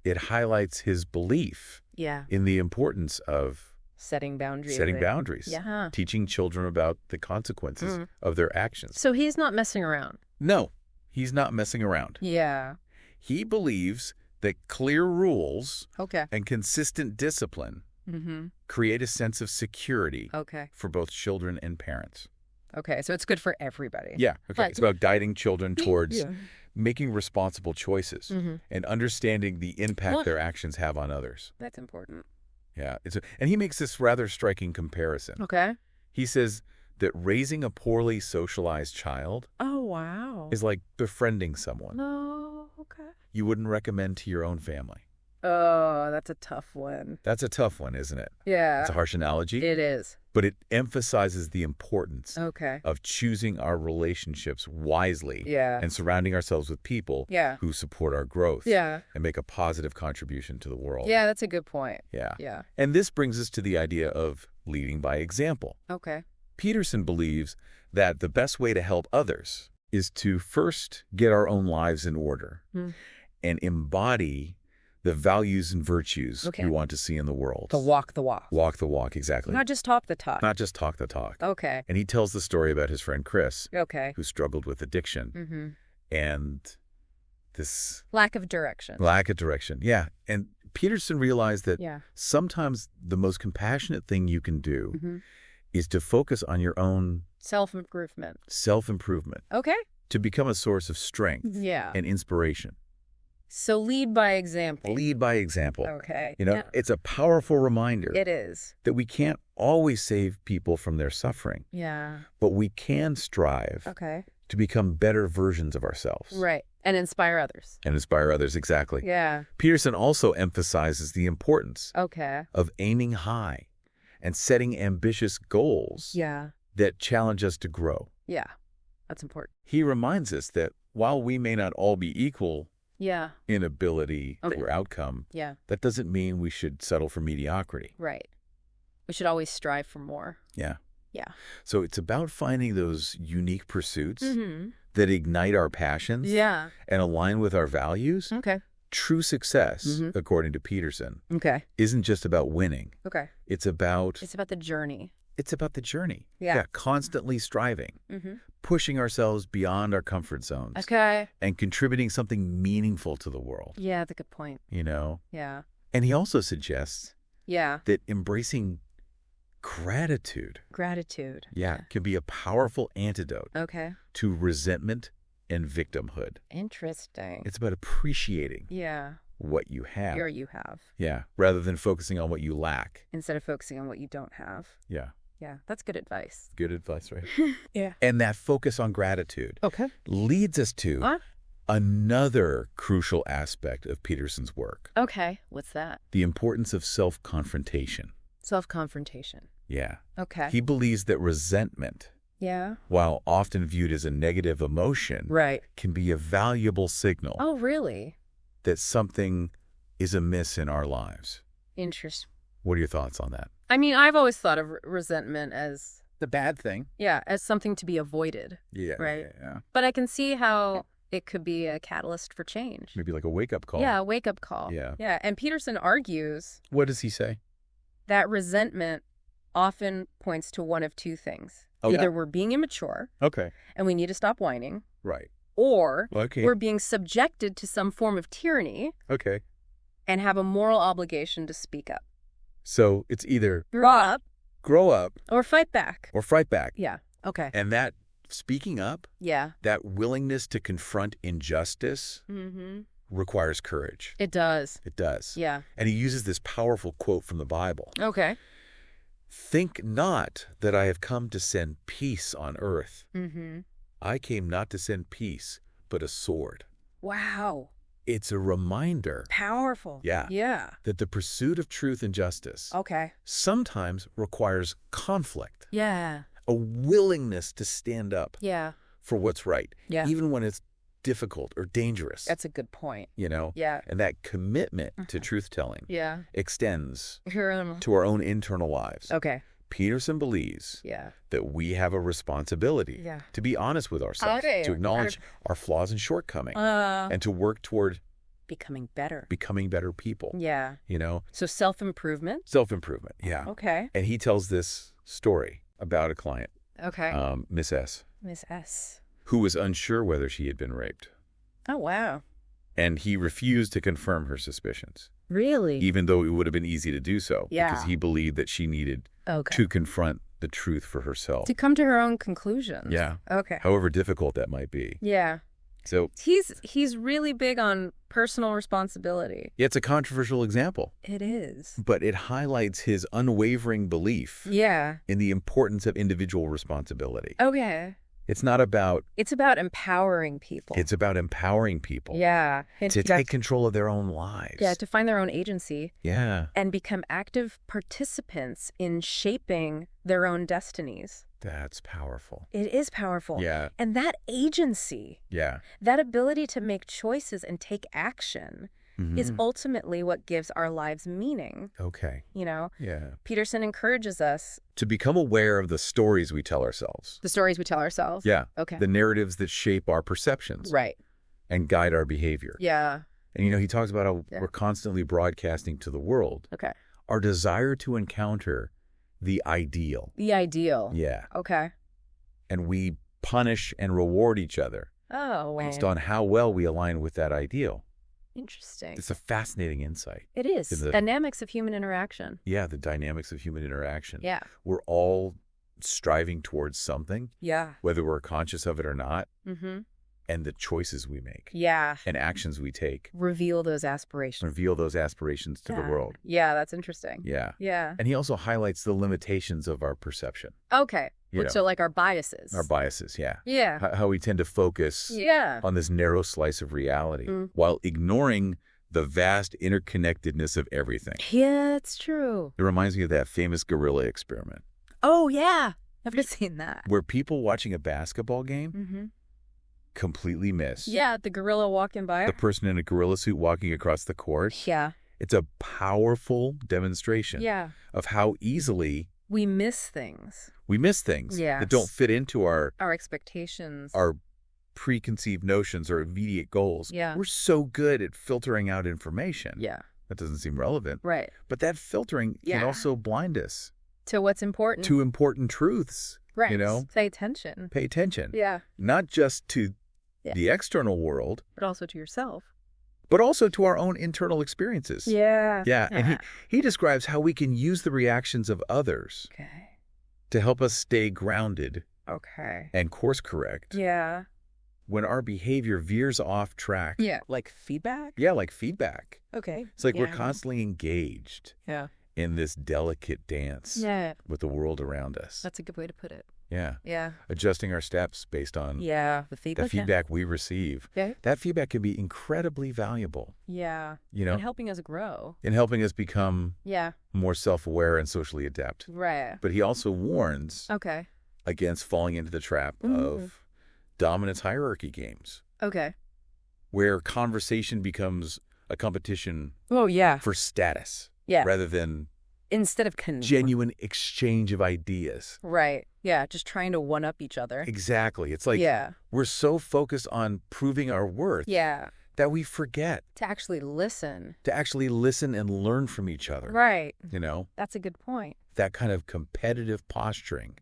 Speaker 1: it highlights his belief in the importance of
Speaker 2: setting boundaries.
Speaker 1: Yeah. Teaching children about the consequences of their actions.
Speaker 2: So he's not messing around.
Speaker 1: No, he's not messing around.
Speaker 2: Yeah.
Speaker 1: He believes that clear rules and consistent discipline create a sense of security for both children and parents.
Speaker 2: Okay, so it's good for everybody.
Speaker 1: Yeah, it's about guiding children towards making responsible choices and understanding the impact their actions have on others.
Speaker 2: That's important.
Speaker 1: Yeah, and he makes this rather striking comparison. He says that raising a poorly socialized child is like befriending someone you wouldn't recommend to your own family.
Speaker 2: Oh, that's a tough one.
Speaker 1: That's a tough one, isn't it?
Speaker 2: Yeah.
Speaker 1: It's a harsh analogy.
Speaker 2: It is.
Speaker 1: But it emphasizes the importance of choosing our relationships wisely and surrounding ourselves with people who support our growth and make a positive contribution to the world.
Speaker 2: Yeah, that's a good point.
Speaker 1: Yeah. And this brings us to the idea of leading by example. Peterson believes that the best way to help others is to first get our own lives in order and embody the values and virtues we want to see in the world.
Speaker 2: To walk the walk.
Speaker 1: Walk the walk, exactly.
Speaker 2: Not just talk the talk.
Speaker 1: Not just talk the talk.
Speaker 2: Okay.
Speaker 1: And he tells the story about his friend Chris, who struggled with addiction and this...
Speaker 2: lack of direction.
Speaker 1: Lack of direction, yeah. And Peterson realized that sometimes the most compassionate thing you can do is to focus on your own...
Speaker 2: self-improvement.
Speaker 1: Self-improvement.
Speaker 2: Okay.
Speaker 1: To become a source of strength and inspiration.
Speaker 2: So lead by example.
Speaker 1: Lead by example.
Speaker 2: Okay.
Speaker 1: You know, it's a powerful reminder.
Speaker 2: It is.
Speaker 1: That we can't always save people from their suffering.
Speaker 2: Yeah.
Speaker 1: But we can strive to become better versions of ourselves.
Speaker 2: Right. And inspire others.
Speaker 1: And inspire others, exactly.
Speaker 2: Yeah.
Speaker 1: Peterson also emphasizes the importance of aiming high and setting ambitious goals that challenge us to grow.
Speaker 2: Yeah, that's important.
Speaker 1: He reminds us that while we may not all be equal in ability or outcome, that doesn't mean we should settle for mediocrity.
Speaker 2: Right. We should always strive for more.
Speaker 1: Yeah.
Speaker 2: Yeah.
Speaker 1: So it's about finding those unique pursuits that ignite our passions and align with our values.
Speaker 2: Okay.
Speaker 1: True success, according to Peterson, isn't just about winning.
Speaker 2: Okay.
Speaker 1: It's about
Speaker 2: the journey.
Speaker 1: It's about the journey.
Speaker 2: Yeah.
Speaker 1: Constantly striving, pushing ourselves beyond our comfort zones.
Speaker 2: Okay.
Speaker 1: And contributing something meaningful to the world.
Speaker 2: Yeah, that's a good point.
Speaker 1: You know?
Speaker 2: Yeah.
Speaker 1: And he also suggests
Speaker 2: that
Speaker 1: embracing gratitude can be a powerful antidote to resentment and victimhood.
Speaker 2: Interesting.
Speaker 1: It's about appreciating what you have. Yeah, rather than focusing on what you lack.
Speaker 2: Instead of focusing on what you don't have.
Speaker 1: Yeah.
Speaker 2: Yeah, that's good advice.
Speaker 1: Good advice, right?
Speaker 2: Yeah.
Speaker 1: And that focus on gratitude leads us to another crucial aspect of Peterson's work.
Speaker 2: Okay, what's that?
Speaker 1: The importance of self-confrontation.
Speaker 2: Self-confrontation.
Speaker 1: Yeah.
Speaker 2: Okay.
Speaker 1: He believes that resentment, while often viewed as a negative emotion, can be a valuable signal.
Speaker 2: Oh, really?
Speaker 1: That something is amiss in our lives.
Speaker 2: Interesting.
Speaker 1: What are your thoughts on that?
Speaker 2: I mean, I've always thought of resentment as
Speaker 1: the bad thing.
Speaker 2: Yeah, as something to be avoided.
Speaker 1: Yeah.
Speaker 2: Right?
Speaker 1: Yeah.
Speaker 2: But I can see how it could be a catalyst for change.
Speaker 1: Maybe like a wake-up call.
Speaker 2: Yeah, a wake-up call.
Speaker 1: Yeah.
Speaker 2: Yeah, and Peterson argues...
Speaker 1: What does he say?
Speaker 2: That resentment often points to one of two things. Either we're being immature. And we need to stop whining.
Speaker 1: Right.
Speaker 2: Or we're being subjected to some form of tyranny. And have a moral obligation to speak up.
Speaker 1: So it's either
Speaker 2: grow up, or fight back. Yeah. Okay.
Speaker 1: And that speaking up, that willingness to confront injustice requires courage.
Speaker 2: It does.
Speaker 1: It does.
Speaker 2: Yeah.
Speaker 1: And he uses this powerful quote from the Bible.
Speaker 2: Okay.
Speaker 1: Think not that I have come to send peace on earth. I came not to send peace, but a sword.
Speaker 2: Wow.
Speaker 1: It's a reminder.
Speaker 2: Powerful. Yeah.
Speaker 1: That the pursuit of truth and justice sometimes requires conflict.
Speaker 2: Yeah.
Speaker 1: A willingness to stand up for what's right.
Speaker 2: Yeah.
Speaker 1: Even when it's difficult or dangerous.
Speaker 2: That's a good point.
Speaker 1: You know?
Speaker 2: Yeah.
Speaker 1: And that commitment to truth-telling extends to our own internal lives.
Speaker 2: Okay.
Speaker 1: Peterson believes that we have a responsibility to be honest with ourselves, to acknowledge our flaws and shortcomings, and to work toward
Speaker 2: becoming better
Speaker 1: people.
Speaker 2: Yeah.
Speaker 1: You know?
Speaker 2: So self-improvement?
Speaker 1: Self-improvement, yeah.
Speaker 2: Okay.
Speaker 1: And he tells this story about a client,
Speaker 2: Miss S,
Speaker 1: who was unsure whether she had been raped.
Speaker 2: Oh, wow.
Speaker 1: And he refused to confirm her suspicions.
Speaker 2: Really?
Speaker 1: Even though it would have been easy to do so.
Speaker 2: Yeah.
Speaker 1: Because he believed that she needed to confront the truth for herself.
Speaker 2: To come to her own conclusions.
Speaker 1: Yeah.
Speaker 2: Okay.
Speaker 1: However difficult that might be.
Speaker 2: Yeah.
Speaker 1: So
Speaker 2: he's really big on personal responsibility.
Speaker 1: It's a controversial example.
Speaker 2: It is.
Speaker 1: But it highlights his unwavering belief in the importance of individual responsibility.
Speaker 2: Okay.
Speaker 1: It's not about...
Speaker 2: It's about empowering people.
Speaker 1: It's about empowering people.
Speaker 2: Yeah.
Speaker 1: To take control of their own lives.
Speaker 2: Yeah, to find their own agency.
Speaker 1: Yeah.
Speaker 2: And become active participants in shaping their own destinies.
Speaker 1: That's powerful.
Speaker 2: It is powerful.
Speaker 1: Yeah.
Speaker 2: And that agency, that ability to make choices and take action is ultimately what gives our lives meaning.
Speaker 1: Okay.
Speaker 2: You know?
Speaker 1: Yeah.
Speaker 2: Peterson encourages us
Speaker 1: to become aware of the stories we tell ourselves.
Speaker 2: The stories we tell ourselves?
Speaker 1: Yeah.
Speaker 2: Okay.
Speaker 1: The narratives that shape our perceptions.
Speaker 2: Right.
Speaker 1: And guide our behavior.
Speaker 2: Yeah.
Speaker 1: And, you know, he talks about how we're constantly broadcasting to the world.
Speaker 2: Okay.
Speaker 1: Our desire to encounter the ideal.
Speaker 2: The ideal.
Speaker 1: Yeah.
Speaker 2: Okay.
Speaker 1: And we punish and reward each other.
Speaker 2: Oh, wow.
Speaker 1: Based on how well we align with that ideal.
Speaker 2: Interesting.
Speaker 1: It's a fascinating insight.
Speaker 2: It is. Dynamics of human interaction.
Speaker 1: Yeah, the dynamics of human interaction.
Speaker 2: Yeah.
Speaker 1: We're all striving towards something.
Speaker 2: Yeah.
Speaker 1: Whether we're conscious of it or not. And the choices we make.
Speaker 2: Yeah.
Speaker 1: And actions we take.
Speaker 2: Reveal those aspirations.
Speaker 1: Reveal those aspirations to the world.
Speaker 2: Yeah, that's interesting.
Speaker 1: Yeah.
Speaker 2: Yeah.
Speaker 1: And he also highlights the limitations of our perception.
Speaker 2: Okay.
Speaker 1: You
Speaker 2: so like our biases.
Speaker 1: Our biases, yeah.
Speaker 2: Yeah.
Speaker 1: How we tend to focus on this narrow slice of reality while ignoring the vast interconnectedness of everything.
Speaker 2: Yeah, it's true.
Speaker 1: It reminds me of that famous gorilla experiment.
Speaker 2: Oh, yeah. I've never seen that.
Speaker 1: Where people watching a basketball game completely miss.
Speaker 2: Yeah, the gorilla walking by.
Speaker 1: The person in a gorilla suit walking across the court.
Speaker 2: Yeah.
Speaker 1: It's a powerful demonstration of how easily
Speaker 2: we miss things.
Speaker 1: That don't fit into our
Speaker 2: expectations,
Speaker 1: our preconceived notions or immediate goals.
Speaker 2: Yeah.
Speaker 1: We're so good at filtering out information.
Speaker 2: Yeah.
Speaker 1: That doesn't seem relevant.
Speaker 2: Right.
Speaker 1: But that filtering can also blind us.
Speaker 2: To what's important.
Speaker 1: To important truths.
Speaker 2: Right.
Speaker 1: You know?
Speaker 2: Pay attention.
Speaker 1: Pay attention.
Speaker 2: Yeah.
Speaker 1: Not just to the external world.
Speaker 2: But also to yourself.
Speaker 1: But also to our own internal experiences.
Speaker 2: Yeah.
Speaker 1: Yeah. And he describes how we can use the reactions of others to help us stay grounded and course correct.
Speaker 2: Yeah.
Speaker 1: When our behavior veers off track.
Speaker 2: Yeah. Like feedback?
Speaker 1: Yeah, like feedback.
Speaker 2: Okay.
Speaker 1: It's like we're constantly engaged in this delicate dance with the world around us.
Speaker 2: That's a good way to put it.
Speaker 1: Yeah.
Speaker 2: Yeah.
Speaker 1: Adjusting our steps based on
Speaker 2: the
Speaker 1: feedback we receive.
Speaker 2: Okay.
Speaker 1: That feedback can be incredibly valuable.
Speaker 2: Yeah.
Speaker 1: You know?
Speaker 2: And helping us grow.
Speaker 1: In helping us become more self-aware and socially adept.
Speaker 2: Right.
Speaker 1: But he also warns against falling into the trap of dominance hierarchy games.
Speaker 2: Okay.
Speaker 1: Where conversation becomes a competition for status.
Speaker 2: Yeah.
Speaker 1: Rather than
Speaker 2: instead of
Speaker 1: genuine exchange of ideas.
Speaker 2: Right. Yeah. Just trying to one-up each other.
Speaker 1: Exactly. It's like we're so focused on proving our worth that we forget
Speaker 2: to actually listen.
Speaker 1: To actually listen and learn from each other.
Speaker 2: Right.
Speaker 1: You know?
Speaker 2: That's a good point.
Speaker 1: That kind of competitive posturing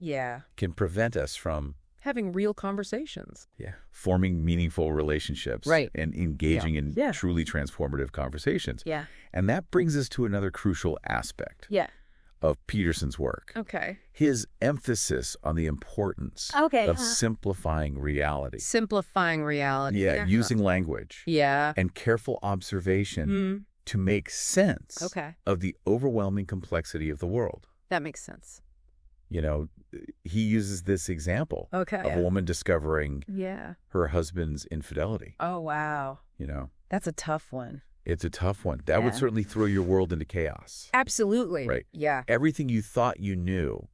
Speaker 1: can prevent us from
Speaker 2: having real conversations.
Speaker 1: Yeah. Forming meaningful relationships.
Speaker 2: Right.
Speaker 1: And engaging in truly transformative conversations.
Speaker 2: Yeah.
Speaker 1: And that brings us to another crucial aspect of Peterson's work.
Speaker 2: Okay.
Speaker 1: His emphasis on the importance of simplifying reality.
Speaker 2: Simplifying reality.
Speaker 1: Yeah. Using language.
Speaker 2: Yeah.
Speaker 1: And careful observation to make sense of the overwhelming complexity of the world.
Speaker 2: That makes sense.
Speaker 1: You know, he uses this example of a woman discovering her husband's infidelity.
Speaker 2: Oh, wow.
Speaker 1: You know.
Speaker 2: That's a tough one.
Speaker 1: It's a tough one. That would certainly throw your world into chaos.
Speaker 2: Absolutely.
Speaker 1: Right.
Speaker 2: Yeah.
Speaker 1: Everything you thought you knew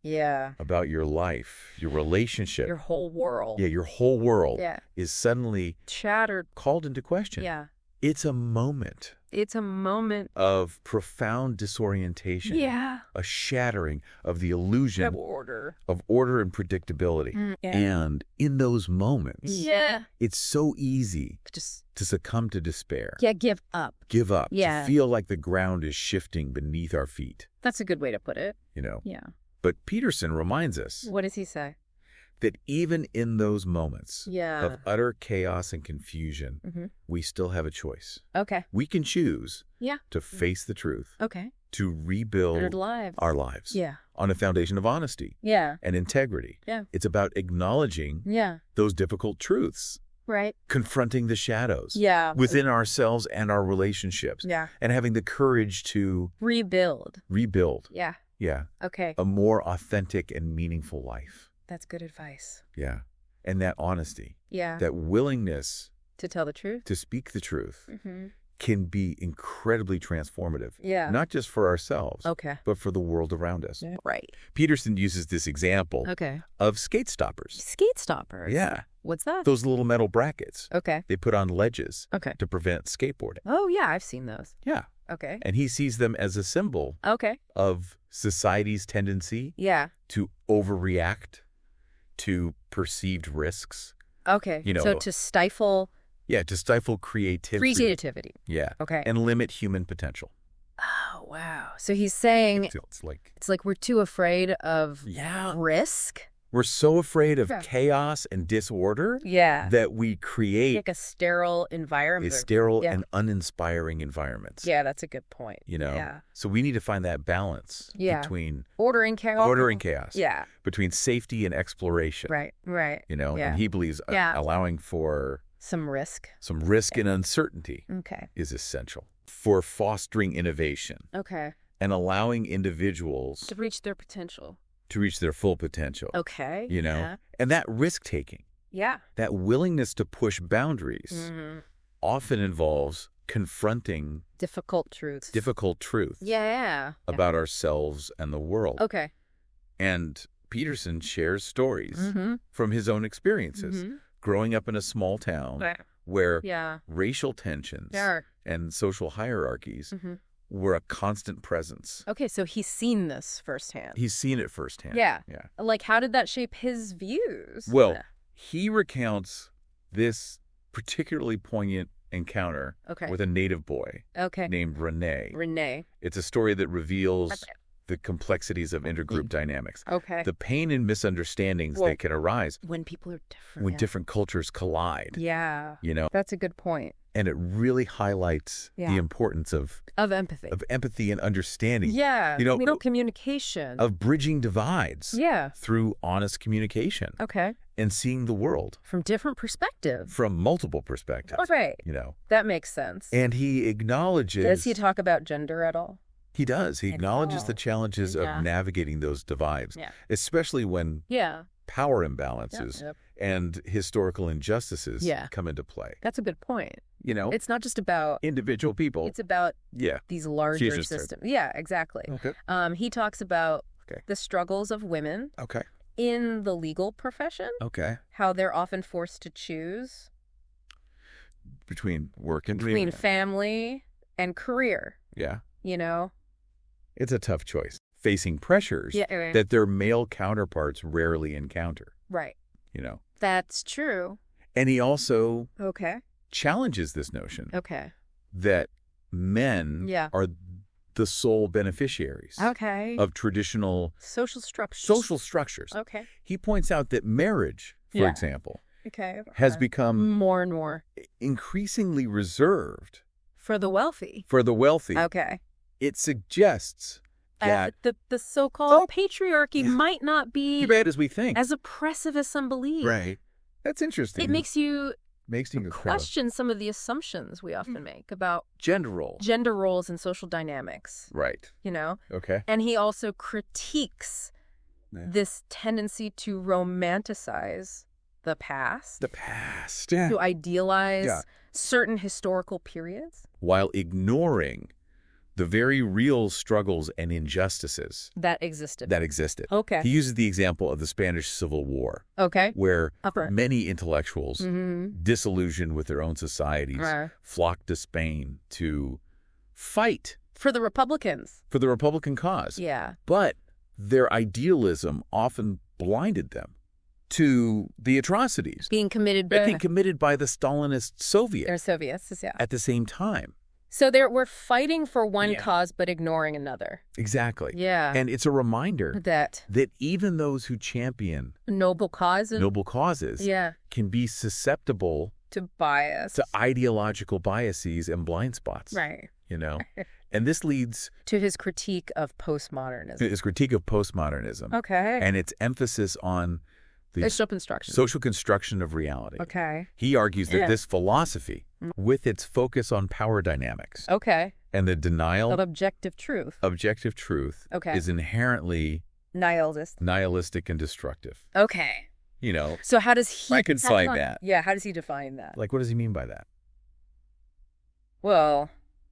Speaker 1: about your life, your relationship.
Speaker 2: Your whole world.
Speaker 1: Yeah, your whole world is suddenly
Speaker 2: shattered.
Speaker 1: Called into question.
Speaker 2: Yeah.
Speaker 1: It's a moment.
Speaker 2: It's a moment
Speaker 1: of profound disorientation.
Speaker 2: Yeah.
Speaker 1: A shattering of the illusion
Speaker 2: of order
Speaker 1: and predictability. And in those moments, it's so easy to succumb to despair.
Speaker 2: Yeah, give up.
Speaker 1: Give up.
Speaker 2: Yeah.
Speaker 1: To feel like the ground is shifting beneath our feet.
Speaker 2: That's a good way to put it.
Speaker 1: You know?
Speaker 2: Yeah.
Speaker 1: But Peterson reminds us.
Speaker 2: What does he say?
Speaker 1: That even in those moments of utter chaos and confusion, we still have a choice.
Speaker 2: Okay.
Speaker 1: We can choose to face the truth.
Speaker 2: Okay.
Speaker 1: To rebuild our lives.
Speaker 2: Yeah.
Speaker 1: On a foundation of honesty.
Speaker 2: Yeah.
Speaker 1: And integrity.
Speaker 2: Yeah.
Speaker 1: It's about acknowledging those difficult truths.
Speaker 2: Right.
Speaker 1: Confronting the shadows.
Speaker 2: Yeah.
Speaker 1: Within ourselves and our relationships.
Speaker 2: Yeah.
Speaker 1: And having the courage to
Speaker 2: rebuild.
Speaker 1: Yeah. Yeah.
Speaker 2: Okay.
Speaker 1: A more authentic and meaningful life.
Speaker 2: That's good advice.
Speaker 1: Yeah. And that honesty.
Speaker 2: Yeah.
Speaker 1: That willingness.
Speaker 2: To tell the truth.
Speaker 1: To speak the truth. Can be incredibly transformative.
Speaker 2: Yeah.
Speaker 1: Not just for ourselves.
Speaker 2: Okay.
Speaker 1: But for the world around us.
Speaker 2: Right.
Speaker 1: Peterson uses this example. Of skate stoppers.
Speaker 2: Skate stoppers?
Speaker 1: Yeah.
Speaker 2: What's that?
Speaker 1: Those little metal brackets.
Speaker 2: Okay.
Speaker 1: They put on ledges.
Speaker 2: Okay.
Speaker 1: To prevent skateboarding.
Speaker 2: Oh, yeah. I've seen those.
Speaker 1: Yeah.
Speaker 2: Okay.
Speaker 1: And he sees them as a symbol. Of society's tendency. To overreact to perceived risks.
Speaker 2: Okay.
Speaker 1: You know,
Speaker 2: so to stifle.
Speaker 1: Yeah, to stifle creativity.
Speaker 2: Creativity.
Speaker 1: Yeah.
Speaker 2: Okay.
Speaker 1: And limit human potential.
Speaker 2: Oh, wow. So he's saying it's like we're too afraid of risk.
Speaker 1: We're so afraid of chaos and disorder that we create
Speaker 2: like a sterile environment.
Speaker 1: And uninspiring environments.
Speaker 2: Yeah, that's a good point.
Speaker 1: You know?
Speaker 2: Yeah.
Speaker 1: So we need to find that balance between
Speaker 2: order and chaos.
Speaker 1: Yeah. Between safety and exploration.
Speaker 2: Right.
Speaker 1: You know, and he believes allowing for
Speaker 2: some risk.
Speaker 1: And uncertainty is essential for fostering innovation.
Speaker 2: Okay.
Speaker 1: And allowing individuals
Speaker 2: to reach their potential.
Speaker 1: To reach their full potential.
Speaker 2: Okay.
Speaker 1: You know? And that risk-taking.
Speaker 2: Yeah.
Speaker 1: That willingness to push boundaries often involves confronting
Speaker 2: difficult truths.
Speaker 1: Yeah. About ourselves and the world.
Speaker 2: Okay.
Speaker 1: And Peterson shares stories from his own experiences, growing up in a small town where racial tensions and social hierarchies were a constant presence.
Speaker 2: Okay, so he's seen this firsthand.
Speaker 1: He's seen it firsthand.
Speaker 2: Yeah. Like, how did that shape his views?
Speaker 1: Well, he recounts this particularly poignant encounter with a native boy named Rene. It's a story that reveals the complexities of intergroup dynamics. The pain and misunderstandings that can arise
Speaker 2: when people are different.
Speaker 1: When different cultures collide.
Speaker 2: Yeah.
Speaker 1: You know?
Speaker 2: That's a good point.
Speaker 1: And it really highlights the importance of
Speaker 2: empathy.
Speaker 1: Of empathy and understanding.
Speaker 2: Yeah. You know, communication.
Speaker 1: Of bridging divides. Through honest communication. And seeing the world.
Speaker 2: From different perspectives.
Speaker 1: From multiple perspectives.
Speaker 2: Right.
Speaker 1: You know.
Speaker 2: That makes sense.
Speaker 1: And he acknowledges...
Speaker 2: Does he talk about gender at all?
Speaker 1: He does. He acknowledges the challenges of navigating those divides. Especially when power imbalances and historical injustices come into play.
Speaker 2: That's a good point.
Speaker 1: You know?
Speaker 2: It's not just about...
Speaker 1: individual people.
Speaker 2: It's about these larger systems. Yeah, exactly. He talks about the struggles of women in the legal profession. How they're often forced to choose.
Speaker 1: Between work and...
Speaker 2: Between family and career. You know?
Speaker 1: It's a tough choice. Facing pressures that their male counterparts rarely encounter.
Speaker 2: Right.
Speaker 1: You know?
Speaker 2: That's true.
Speaker 1: And he also challenges this notion that men are the sole beneficiaries of traditional
Speaker 2: social structures.
Speaker 1: He points out that marriage, for example, has become
Speaker 2: more and more
Speaker 1: increasingly reserved
Speaker 2: for the wealthy.
Speaker 1: It suggests that
Speaker 2: the so-called patriarchy might not be
Speaker 1: as bad as we think,
Speaker 2: as oppressive as some believe.
Speaker 1: Right. That's interesting.
Speaker 2: It makes you
Speaker 1: question
Speaker 2: some of the assumptions we often make about
Speaker 1: gender roles
Speaker 2: and social dynamics.
Speaker 1: Right.
Speaker 2: You know?
Speaker 1: Okay.
Speaker 2: And he also critiques this tendency to romanticize the past. To idealize certain historical periods.
Speaker 1: While ignoring the very real struggles and injustices
Speaker 2: that existed.
Speaker 1: He uses the example of the Spanish Civil War. Where many intellectuals, disillusioned with their own societies, flocked to Spain to fight
Speaker 2: for the Republicans.
Speaker 1: For the Republican cause.
Speaker 2: Yeah.
Speaker 1: But their idealism often blinded them to the atrocities
Speaker 2: being committed
Speaker 1: by the Stalinist Soviets.
Speaker 2: They're Soviets,
Speaker 1: at the same time.
Speaker 2: So we're fighting for one cause but ignoring another.
Speaker 1: Exactly.
Speaker 2: Yeah.
Speaker 1: And it's a reminder
Speaker 2: that
Speaker 1: even those who champion
Speaker 2: noble causes
Speaker 1: can be susceptible
Speaker 2: to bias,
Speaker 1: to ideological biases and blind spots.
Speaker 2: Right.
Speaker 1: You know? And this leads
Speaker 2: to his critique of postmodernism.
Speaker 1: Okay. And its emphasis on the social construction of reality.
Speaker 2: Okay.
Speaker 1: He argues that this philosophy, with its focus on power dynamics, and the denial
Speaker 2: of objective truth,
Speaker 1: is inherently nihilistic and destructive.
Speaker 2: Okay.
Speaker 1: You know.
Speaker 2: So how does he
Speaker 1: reconcile that?
Speaker 2: Yeah, how does he define that?
Speaker 1: Like, what does he mean by that?
Speaker 2: Well,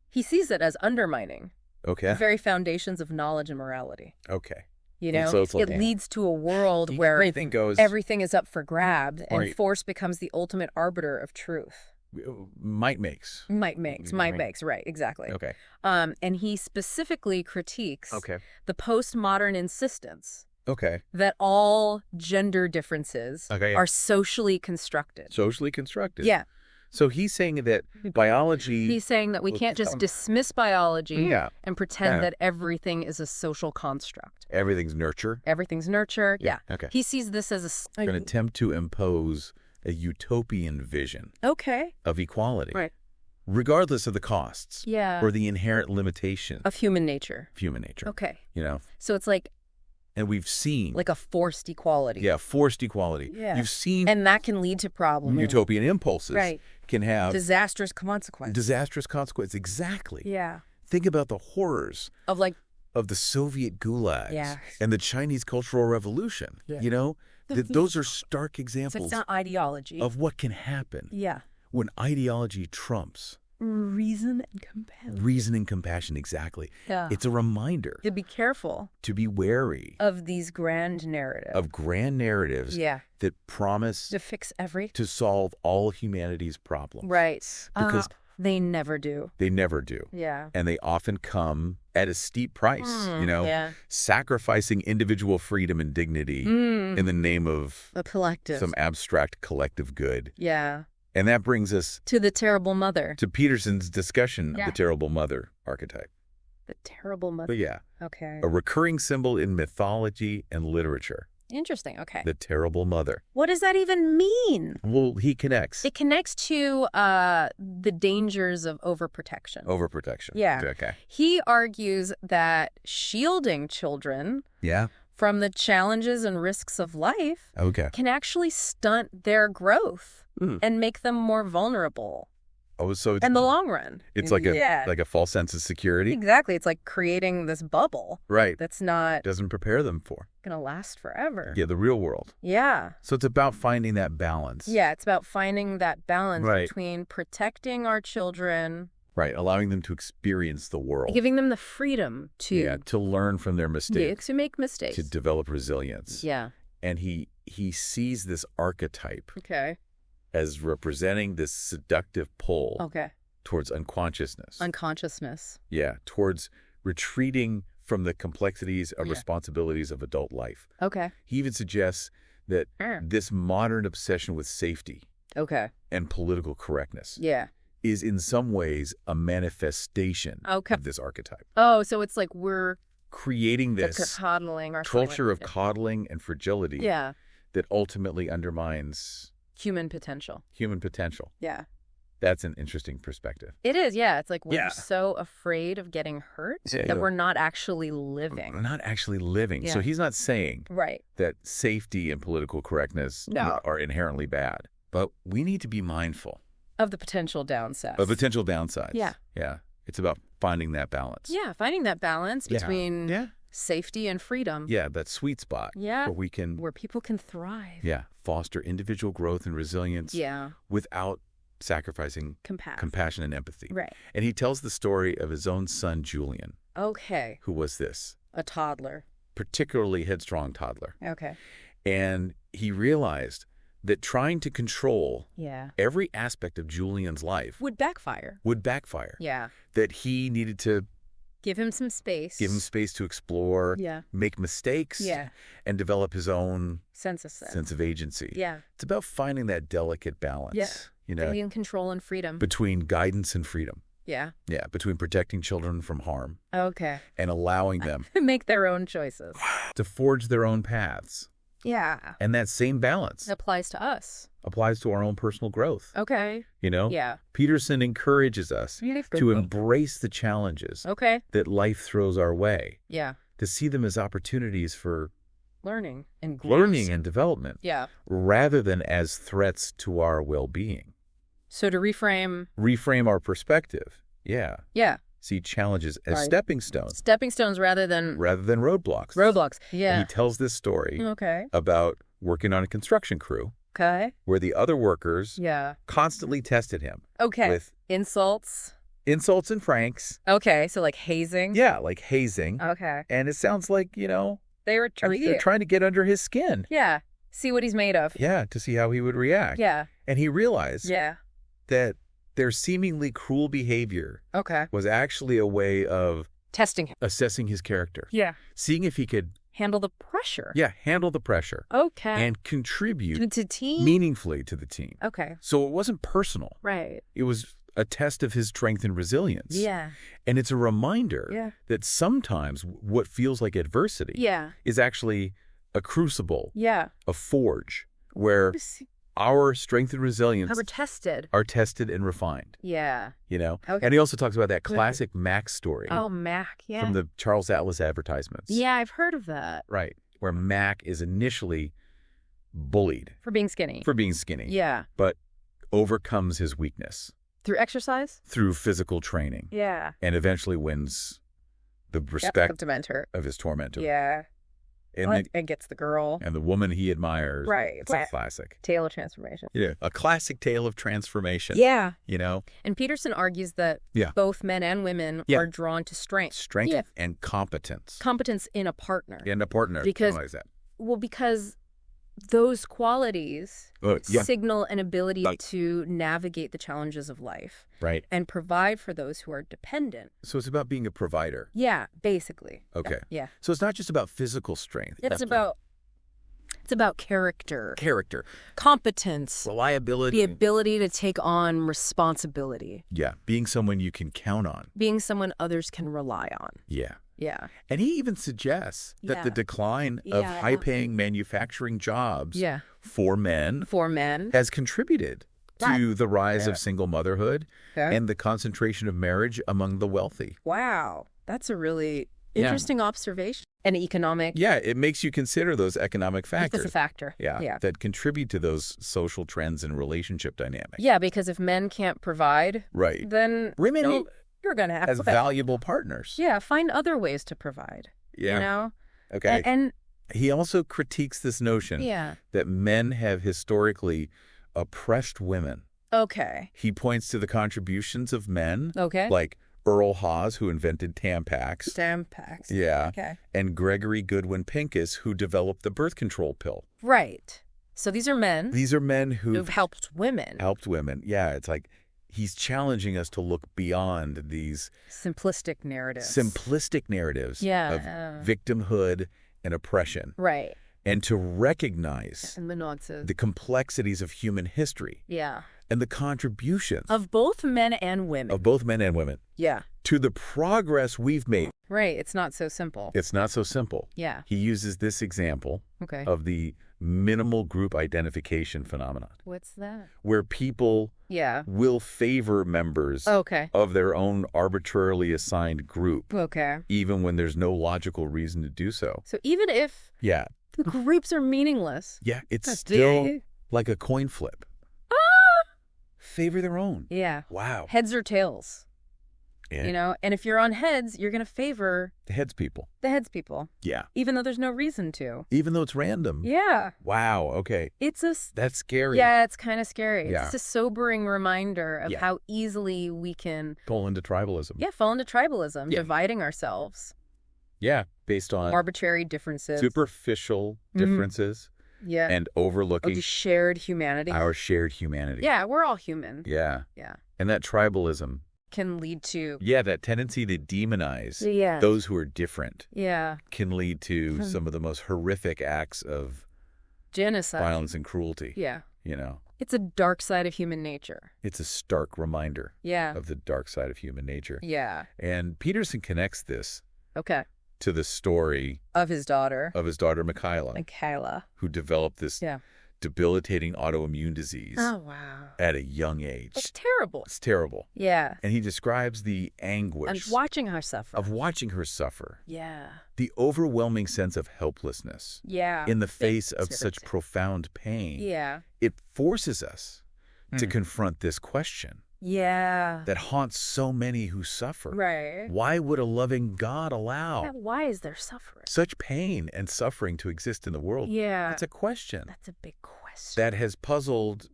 Speaker 2: he sees it as undermining
Speaker 1: the
Speaker 2: very foundations of knowledge and morality.
Speaker 1: Okay.
Speaker 2: You know, it leads to a world where everything is up for grabs and force becomes the ultimate arbiter of truth.
Speaker 1: Might makes,
Speaker 2: right, exactly.
Speaker 1: Okay.
Speaker 2: And he specifically critiques the postmodern insistence that all gender differences are socially constructed. Yeah.
Speaker 1: So he's saying that biology...
Speaker 2: He's saying that we can't just dismiss biology and pretend that everything is a social construct.
Speaker 1: Everything's nurture.
Speaker 2: Yeah.
Speaker 1: Okay.
Speaker 2: He sees this as
Speaker 1: an attempt to impose a utopian vision of equality.
Speaker 2: Right.
Speaker 1: Regardless of the costs.
Speaker 2: Yeah.
Speaker 1: Or the inherent limitation.
Speaker 2: Of human nature.
Speaker 1: Okay. You know?
Speaker 2: So it's like...
Speaker 1: And we've seen...
Speaker 2: Like a forced equality.
Speaker 1: Yeah, forced equality.
Speaker 2: Yeah.
Speaker 1: You've seen...
Speaker 2: And that can lead to problems.
Speaker 1: Utopian impulses.
Speaker 2: Right.
Speaker 1: Can have...
Speaker 2: Disastrous consequences.
Speaker 1: Exactly.
Speaker 2: Yeah.
Speaker 1: Think about the horrors... Of the Soviet gulags. And the Chinese Cultural Revolution. Yeah. You know? Those are stark examples...
Speaker 2: So it's not ideology.
Speaker 1: Of what can happen.
Speaker 2: Yeah.
Speaker 1: When ideology trumps
Speaker 2: Reason and compassion.
Speaker 1: Reason and compassion, exactly.
Speaker 2: Yeah.
Speaker 1: It's a reminder.
Speaker 2: To be careful.
Speaker 1: To be wary.
Speaker 2: Of these grand narratives.
Speaker 1: Of grand narratives.
Speaker 2: Yeah.
Speaker 1: That promise.
Speaker 2: To fix everything.
Speaker 1: To solve all humanity's problems.
Speaker 2: Right.
Speaker 1: Because
Speaker 2: they never do.
Speaker 1: They never do.
Speaker 2: Yeah.
Speaker 1: And they often come at a steep price, sacrificing individual freedom and dignity in the name of
Speaker 2: a collective.
Speaker 1: Some abstract collective good.
Speaker 2: Yeah.
Speaker 1: And that brings us
Speaker 2: to the terrible mother.
Speaker 1: To Peterson's discussion of the terrible mother archetype.
Speaker 2: The terrible mother.
Speaker 1: But yeah.
Speaker 2: Okay.
Speaker 1: A recurring symbol in mythology and literature.
Speaker 2: Interesting. Okay.
Speaker 1: The terrible mother.
Speaker 2: What does that even mean?
Speaker 1: Well, he connects.
Speaker 2: It connects to the dangers of overprotection.
Speaker 1: Overprotection.
Speaker 2: Yeah.
Speaker 1: Okay.
Speaker 2: He argues that shielding children from the challenges and risks of life can actually stunt their growth and make them more vulnerable.
Speaker 1: Oh, so
Speaker 2: in the long run.
Speaker 1: It's like a false sense of security.
Speaker 2: Exactly. It's like creating this bubble.
Speaker 1: Right.
Speaker 2: That's not
Speaker 1: doesn't prepare them for.
Speaker 2: Going to last forever.
Speaker 1: Yeah, the real world.
Speaker 2: Yeah.
Speaker 1: So it's about finding that balance.
Speaker 2: Yeah, it's about finding that balance between protecting our children.
Speaker 1: Right, allowing them to experience the world.
Speaker 2: Giving them the freedom to.
Speaker 1: Yeah, to learn from their mistakes.
Speaker 2: To make mistakes.
Speaker 1: To develop resilience.
Speaker 2: Yeah.
Speaker 1: And he sees this archetype.
Speaker 2: Okay.
Speaker 1: As representing this seductive pull towards unconsciousness.
Speaker 2: Unconsciousness.
Speaker 1: Yeah, towards retreating from the complexities of responsibilities of adult life.
Speaker 2: Okay.
Speaker 1: He even suggests that this modern obsession with safety and political correctness is in some ways a manifestation of this archetype.
Speaker 2: Oh, so it's like we're
Speaker 1: creating this
Speaker 2: coddling
Speaker 1: culture of coddling and fragility that ultimately undermines
Speaker 2: human potential.
Speaker 1: Human potential.
Speaker 2: Yeah.
Speaker 1: That's an interesting perspective.
Speaker 2: It is, yeah. It's like we're so afraid of getting hurt that we're not actually living.
Speaker 1: We're not actually living. Yeah. So he's not saying that safety and political correctness are inherently bad. But we need to be mindful.
Speaker 2: Of the potential downsides.
Speaker 1: Of potential downsides.
Speaker 2: Yeah.
Speaker 1: Yeah. It's about finding that balance.
Speaker 2: Yeah, finding that balance between safety and freedom.
Speaker 1: Yeah, that sweet spot.
Speaker 2: Yeah.
Speaker 1: Where
Speaker 2: people can thrive.
Speaker 1: Yeah. Foster individual growth and resilience.
Speaker 2: Yeah.
Speaker 1: Without sacrificing compassion and empathy.
Speaker 2: Right.
Speaker 1: And he tells the story of his own son, Julian.
Speaker 2: Okay.
Speaker 1: Who was this?
Speaker 2: A toddler.
Speaker 1: Particularly headstrong toddler.
Speaker 2: Okay.
Speaker 1: And he realized that trying to control every aspect of Julian's life
Speaker 2: would backfire.
Speaker 1: Yeah. That he needed to
Speaker 2: give him some space.
Speaker 1: Give him space to explore, make mistakes, and develop his own sense of agency.
Speaker 2: Yeah.
Speaker 1: It's about finding that delicate balance.
Speaker 2: Yeah. Between control and freedom.
Speaker 1: Between guidance and freedom.
Speaker 2: Yeah.
Speaker 1: Yeah, between protecting children from harm.
Speaker 2: Okay.
Speaker 1: And allowing them
Speaker 2: to make their own choices.
Speaker 1: To forge their own paths.
Speaker 2: Yeah.
Speaker 1: And that same balance
Speaker 2: applies to us.
Speaker 1: Applies to our own personal growth.
Speaker 2: Okay.
Speaker 1: Yeah. Peterson encourages us to embrace the challenges that life throws our way.
Speaker 2: Yeah.
Speaker 1: To see them as opportunities for
Speaker 2: learning and
Speaker 1: development.
Speaker 2: Yeah.
Speaker 1: Rather than as threats to our well-being.
Speaker 2: So to reframe
Speaker 1: our perspective. Yeah.
Speaker 2: Yeah.
Speaker 1: See challenges as stepping stones.
Speaker 2: Stepping stones rather than
Speaker 1: roadblocks.
Speaker 2: Roadblocks. Yeah.
Speaker 1: And he tells this story about working on a construction crew.
Speaker 2: Okay.
Speaker 1: Where the other workers constantly tested him.
Speaker 2: Okay.
Speaker 1: With
Speaker 2: insults
Speaker 1: and pranks.
Speaker 2: Okay. So like hazing.
Speaker 1: Yeah, like hazing.
Speaker 2: Okay.
Speaker 1: And it sounds like,
Speaker 2: they're
Speaker 1: trying to get under his skin.
Speaker 2: Yeah. See what he's made of.
Speaker 1: Yeah, to see how he would react.
Speaker 2: Yeah.
Speaker 1: And he realized that their seemingly cruel behavior was actually a way of
Speaker 2: testing him,
Speaker 1: assessing his character.
Speaker 2: Yeah.
Speaker 1: Seeing if he could
Speaker 2: handle the pressure.
Speaker 1: Yeah, handle the pressure.
Speaker 2: Okay.
Speaker 1: And contribute
Speaker 2: to team
Speaker 1: meaningfully to the team.
Speaker 2: Okay.
Speaker 1: So it wasn't personal.
Speaker 2: Right.
Speaker 1: It was a test of his strength and resilience.
Speaker 2: Yeah.
Speaker 1: And it's a reminder that sometimes what feels like adversity is actually a crucible, a forge, where our strength and resilience are tested and refined.
Speaker 2: Yeah.
Speaker 1: Okay. And he also talks about that classic Mac story.
Speaker 2: Oh, Mac, yeah.
Speaker 1: From the Charles Atlas advertisements.
Speaker 2: Yeah, I've heard of that.
Speaker 1: Right. Where Mac is initially bullied.
Speaker 2: For being skinny.
Speaker 1: Yeah. But overcomes his weakness.
Speaker 2: Through exercise?
Speaker 1: Through physical training.
Speaker 2: Yeah.
Speaker 1: And eventually wins the respect
Speaker 2: of
Speaker 1: his tormentor.
Speaker 2: Yeah. And gets the girl.
Speaker 1: And the woman he admires.
Speaker 2: Right.
Speaker 1: It's a classic.
Speaker 2: Tale of transformation.
Speaker 1: Yeah, a classic tale of transformation.
Speaker 2: Yeah.
Speaker 1: You know?
Speaker 2: And Peterson argues that both men and women are drawn to strength.
Speaker 1: Strength and competence.
Speaker 2: Competence in a partner.
Speaker 1: In a partner.
Speaker 2: Because,
Speaker 1: why is that?
Speaker 2: Well, because those qualities signal an ability to navigate the challenges of life.
Speaker 1: Right.
Speaker 2: And provide for those who are dependent.
Speaker 1: So it's about being a provider.
Speaker 2: Yeah, basically.
Speaker 1: Okay.
Speaker 2: Yeah.
Speaker 1: So it's not just about physical strength.
Speaker 2: It's about character.
Speaker 1: Character.
Speaker 2: Competence.
Speaker 1: Reliability.
Speaker 2: The ability to take on responsibility.
Speaker 1: Yeah. Being someone you can count on.
Speaker 2: Being someone others can rely on.
Speaker 1: Yeah.
Speaker 2: Yeah.
Speaker 1: And he even suggests that the decline of high-paying manufacturing jobs for men has contributed to the rise of single motherhood and the concentration of marriage among the wealthy.
Speaker 2: Wow. That's a really interesting observation. And economic.
Speaker 1: Yeah, it makes you consider those economic factors.
Speaker 2: It's a factor.
Speaker 1: Yeah, that contribute to those social trends and relationship dynamics.
Speaker 2: Yeah, because if men can't provide, then
Speaker 1: women
Speaker 2: you're going to have
Speaker 1: as valuable partners.
Speaker 2: Yeah, find other ways to provide.
Speaker 1: Yeah.
Speaker 2: You know?
Speaker 1: Okay.
Speaker 2: And
Speaker 1: he also critiques this notion that men have historically oppressed women.
Speaker 2: Okay.
Speaker 1: He points to the contributions of men.
Speaker 2: Okay.
Speaker 1: Like Earl Haas, who invented Tampax.
Speaker 2: Tampax.
Speaker 1: Yeah.
Speaker 2: Okay.
Speaker 1: And Gregory Goodwin Pincus, who developed the birth control pill.
Speaker 2: Right. So these are men.
Speaker 1: These are men who've
Speaker 2: helped women.
Speaker 1: Helped women. Yeah. It's like he's challenging us to look beyond these
Speaker 2: simplistic narratives.
Speaker 1: Of victimhood and oppression.
Speaker 2: Right.
Speaker 1: And to recognize
Speaker 2: and the nuances,
Speaker 1: the complexities of human history.
Speaker 2: Yeah.
Speaker 1: And the contributions
Speaker 2: of both men and women. Yeah.
Speaker 1: To the progress we've made.
Speaker 2: Right. It's not so simple.
Speaker 1: Yeah. He uses this example of the minimal group identification phenomenon.
Speaker 2: What's that?
Speaker 1: Where people will favor members of their own arbitrarily assigned group.
Speaker 2: Okay.
Speaker 1: Even when there's no logical reason to do so.
Speaker 2: So even if the groups are meaningless.
Speaker 1: Yeah. It's still like a coin flip. Favor their own.
Speaker 2: Yeah.
Speaker 1: Wow.
Speaker 2: Heads or tails. Yeah. You know, and if you're on heads, you're going to favor
Speaker 1: the heads people.
Speaker 2: Yeah. Even though there's no reason to.
Speaker 1: Even though it's random.
Speaker 2: Yeah.
Speaker 1: Wow. Okay. That's scary.
Speaker 2: Yeah, it's kind of scary. Yeah. It's just a sobering reminder of how easily we can
Speaker 1: fall into tribalism.
Speaker 2: Yeah, fall into tribalism, dividing ourselves.
Speaker 1: Yeah, based on
Speaker 2: arbitrary differences.
Speaker 1: Superficial differences.
Speaker 2: Yeah.
Speaker 1: And overlooking
Speaker 2: the shared humanity.
Speaker 1: Our shared humanity.
Speaker 2: Yeah, we're all human.
Speaker 1: Yeah. Yeah. And that tribalism
Speaker 2: can lead to
Speaker 1: that tendency to demonize those who are different.
Speaker 2: Yeah.
Speaker 1: Can lead to some of the most horrific acts of
Speaker 2: genocide,
Speaker 1: violence and cruelty.
Speaker 2: Yeah.
Speaker 1: You know.
Speaker 2: It's a dark side of human nature.
Speaker 1: It's a stark reminder of the dark side of human nature.
Speaker 2: Yeah.
Speaker 1: And Peterson connects this to the story
Speaker 2: of his daughter,
Speaker 1: Michaela, who developed this debilitating autoimmune disease.
Speaker 2: Oh, wow.
Speaker 1: At a young age.
Speaker 2: It's terrible.
Speaker 1: It's terrible.
Speaker 2: Yeah.
Speaker 1: And he describes the anguish
Speaker 2: of watching her suffer.
Speaker 1: Yeah. The overwhelming sense of helplessness.
Speaker 2: Yeah.
Speaker 1: In the face of such profound pain.
Speaker 2: Yeah.
Speaker 1: It forces us to confront this question.
Speaker 2: Yeah.
Speaker 1: That haunts so many who suffer.
Speaker 2: Right.
Speaker 1: Why would a loving God allow
Speaker 2: why is there suffering?
Speaker 1: Such pain and suffering to exist in the world?
Speaker 2: Yeah.
Speaker 1: That's a question.
Speaker 2: That's a big question.
Speaker 1: That has puzzled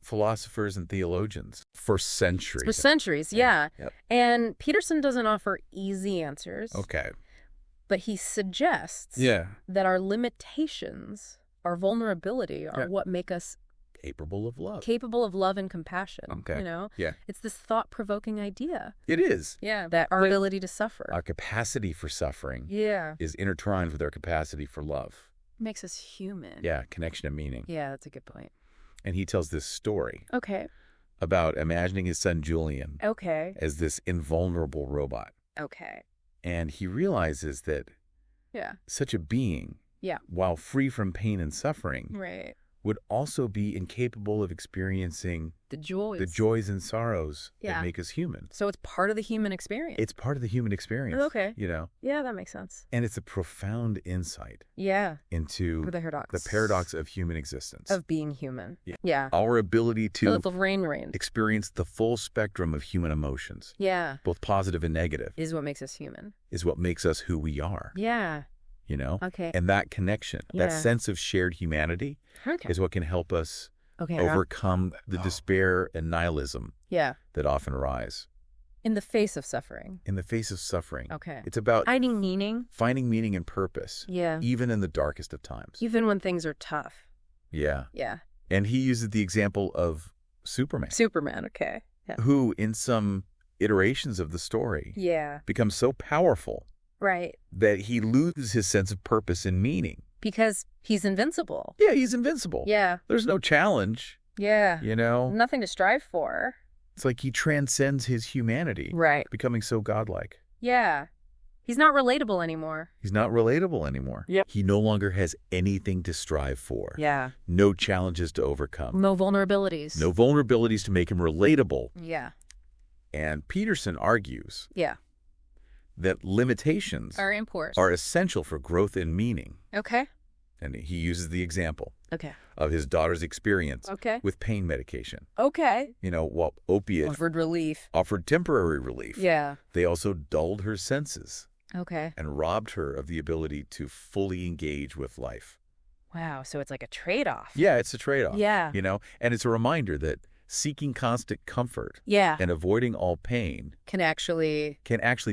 Speaker 1: philosophers and theologians for centuries.
Speaker 2: Yeah.
Speaker 1: Yep.
Speaker 2: And Peterson doesn't offer easy answers.
Speaker 1: Okay.
Speaker 2: But he suggests that our limitations, our vulnerability are what make us
Speaker 1: capable of
Speaker 2: love and compassion.
Speaker 1: Okay.
Speaker 2: You know?
Speaker 1: Yeah.
Speaker 2: It's this thought-provoking idea.
Speaker 1: It is.
Speaker 2: Yeah. That our ability to suffer.
Speaker 1: Our capacity for suffering
Speaker 2: is
Speaker 1: intertwined with our capacity for love.
Speaker 2: Makes us human.
Speaker 1: Yeah. Connection and meaning.
Speaker 2: Yeah, that's a good point.
Speaker 1: And he tells this story.
Speaker 2: Okay.
Speaker 1: About imagining his son Julian.
Speaker 2: Okay.
Speaker 1: As this invulnerable robot.
Speaker 2: Okay.
Speaker 1: And he realizes that such a being, while free from pain and suffering, would also be incapable of experiencing the joys and sorrows that make us human.
Speaker 2: So it's part of the human experience.
Speaker 1: It's part of the human experience.
Speaker 2: Okay.
Speaker 1: You know?
Speaker 2: Yeah, that makes sense.
Speaker 1: And it's a profound insight.
Speaker 2: Yeah.
Speaker 1: Into the paradox of human existence.
Speaker 2: Of being human. Yeah.
Speaker 1: Our ability to
Speaker 2: the rain.
Speaker 1: Experience the full spectrum of human emotions.
Speaker 2: Yeah.
Speaker 1: Both positive and negative.
Speaker 2: Is what makes us human.
Speaker 1: Is what makes us who we are.
Speaker 2: Yeah.
Speaker 1: you know?
Speaker 2: Okay.
Speaker 1: And that connection, that sense of shared humanity is what can help us overcome the despair and nihilism that often arise.
Speaker 2: In the face of suffering.
Speaker 1: In the face of suffering.
Speaker 2: Okay.
Speaker 1: It's about
Speaker 2: finding meaning.
Speaker 1: Finding meaning and purpose.
Speaker 2: Yeah.
Speaker 1: Even in the darkest of times.
Speaker 2: Even when things are tough.
Speaker 1: Yeah.
Speaker 2: Yeah.
Speaker 1: And he uses the example of Superman.
Speaker 2: Superman, okay. Yeah.
Speaker 1: Who, in some iterations of the story, becomes so powerful that he loses his sense of purpose and meaning.
Speaker 2: Because he's invincible.
Speaker 1: Yeah, he's invincible.
Speaker 2: Yeah.
Speaker 1: There's no challenge.
Speaker 2: Yeah.
Speaker 1: You know?
Speaker 2: Nothing to strive for.
Speaker 1: It's like he transcends his humanity.
Speaker 2: Right.
Speaker 1: Becoming so godlike.
Speaker 2: Yeah. He's not relatable anymore.
Speaker 1: He's not relatable anymore.
Speaker 2: Yep.
Speaker 1: He no longer has anything to strive for.
Speaker 2: Yeah.
Speaker 1: No challenges to overcome.
Speaker 2: No vulnerabilities.
Speaker 1: No vulnerabilities to make him relatable.
Speaker 2: Yeah.
Speaker 1: And Peterson argues that limitations are essential for growth and meaning.
Speaker 2: Okay.
Speaker 1: And he uses the example
Speaker 2: of
Speaker 1: his daughter's experience with pain medication.
Speaker 2: Okay.
Speaker 1: You know, while opiates offered temporary relief, they also dulled her senses and robbed her of the ability to fully engage with life.
Speaker 2: Wow, so it's like a trade-off.
Speaker 1: Yeah, it's a trade-off.
Speaker 2: Yeah.
Speaker 1: You know, and it's a reminder that seeking constant comfort and avoiding all pain can actually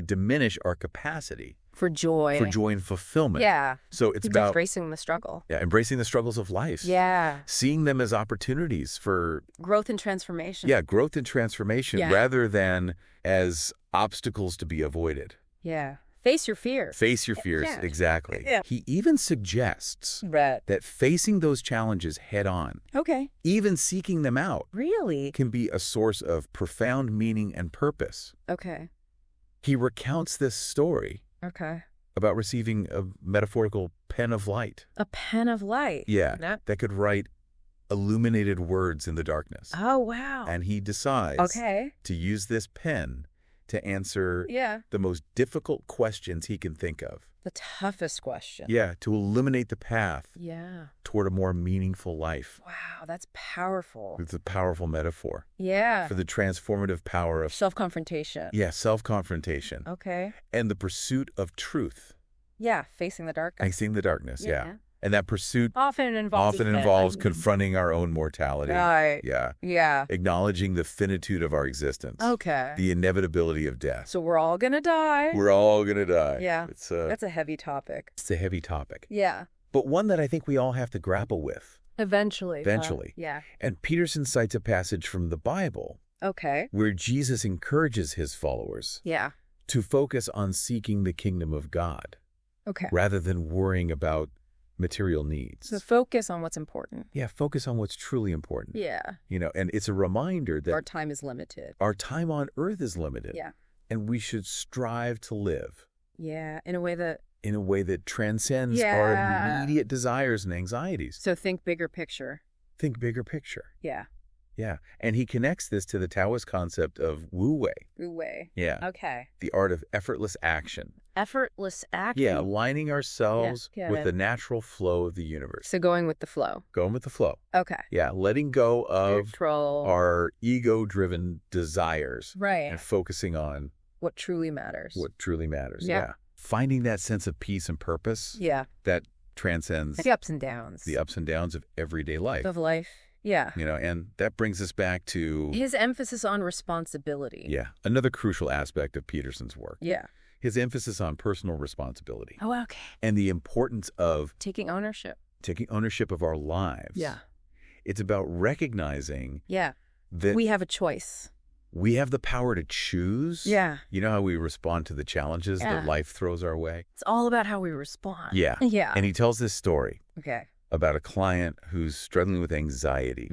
Speaker 1: diminish our capacity for joy and fulfillment.
Speaker 2: Yeah.
Speaker 1: So it's about
Speaker 2: embracing the struggle.
Speaker 1: Yeah, embracing the struggles of life.
Speaker 2: Yeah.
Speaker 1: Seeing them as opportunities for
Speaker 2: growth and transformation.
Speaker 1: Yeah, growth and transformation rather than as obstacles to be avoided.
Speaker 2: Yeah. Face your fears.
Speaker 1: Face your fears, exactly.
Speaker 2: Yeah.
Speaker 1: He even suggests that facing those challenges head on, even seeking them out, can be a source of profound meaning and purpose.
Speaker 2: Okay.
Speaker 1: He recounts this story about receiving a metaphorical pen of light.
Speaker 2: A pen of light?
Speaker 1: Yeah, that could write illuminated words in the darkness.
Speaker 2: Oh, wow.
Speaker 1: And he decides to use this pen to answer the most difficult questions he can think of.
Speaker 2: The toughest question.
Speaker 1: Yeah, to illuminate the path toward a more meaningful life.
Speaker 2: Wow, that's powerful.
Speaker 1: It's a powerful metaphor.
Speaker 2: Yeah.
Speaker 1: For the transformative power of
Speaker 2: self-confrontation.
Speaker 1: Yeah, self-confrontation.
Speaker 2: Okay.
Speaker 1: And the pursuit of truth.
Speaker 2: Yeah, facing the darkness.
Speaker 1: Facing the darkness, yeah. And that pursuit
Speaker 2: often involves
Speaker 1: confronting our own mortality.
Speaker 2: Right.
Speaker 1: Yeah.
Speaker 2: Yeah.
Speaker 1: Acknowledging the finitude of our existence.
Speaker 2: Okay.
Speaker 1: The inevitability of death.
Speaker 2: So we're all going to die.
Speaker 1: We're all going to die.
Speaker 2: Yeah. That's a heavy topic.
Speaker 1: It's a heavy topic.
Speaker 2: Yeah.
Speaker 1: But one that I think we all have to grapple with.
Speaker 2: Eventually.
Speaker 1: Yeah. And Peterson cites a passage from the Bible.
Speaker 2: Okay.
Speaker 1: Where Jesus encourages his followers. To focus on seeking the kingdom of God.
Speaker 2: Okay.
Speaker 1: Rather than worrying about material needs.
Speaker 2: So focus on what's important.
Speaker 1: Yeah, focus on what's truly important.
Speaker 2: Yeah.
Speaker 1: You know, and it's a reminder that
Speaker 2: our time is limited.
Speaker 1: Our time on earth is limited.
Speaker 2: Yeah.
Speaker 1: And we should strive to live.
Speaker 2: Yeah, in a way that
Speaker 1: transcends our immediate desires and anxieties.
Speaker 2: So think bigger picture.
Speaker 1: Think bigger picture.
Speaker 2: Yeah.
Speaker 1: Yeah. And he connects this to the Taoist concept of Wu Wei.
Speaker 2: Wu Wei.
Speaker 1: Yeah.
Speaker 2: Okay.
Speaker 1: The art of effortless action.
Speaker 2: Effortless action?
Speaker 1: Yeah, aligning ourselves with the natural flow of the universe.
Speaker 2: So going with the flow.
Speaker 1: Going with the flow.
Speaker 2: Okay.
Speaker 1: Yeah, letting go of our ego-driven desires.
Speaker 2: Right.
Speaker 1: And focusing on
Speaker 2: what truly matters.
Speaker 1: What truly matters, yeah. Finding that sense of peace and purpose.
Speaker 2: Yeah.
Speaker 1: That transcends
Speaker 2: the ups and downs.
Speaker 1: The ups and downs of everyday life.
Speaker 2: Of life. Yeah.
Speaker 1: You know, and that brings us back to
Speaker 2: his emphasis on responsibility.
Speaker 1: Yeah. Another crucial aspect of Peterson's work.
Speaker 2: Yeah.
Speaker 1: His emphasis on personal responsibility.
Speaker 2: Oh, okay.
Speaker 1: And the importance of
Speaker 2: taking ownership.
Speaker 1: Taking ownership of our lives.
Speaker 2: Yeah.
Speaker 1: It's about recognizing that
Speaker 2: we have a choice.
Speaker 1: We have the power to choose.
Speaker 2: Yeah.
Speaker 1: You know how we respond to the challenges that life throws our way?
Speaker 2: It's all about how we respond.
Speaker 1: Yeah.
Speaker 2: Yeah.
Speaker 1: And he tells this story.
Speaker 2: Okay.
Speaker 1: About a client who's struggling with anxiety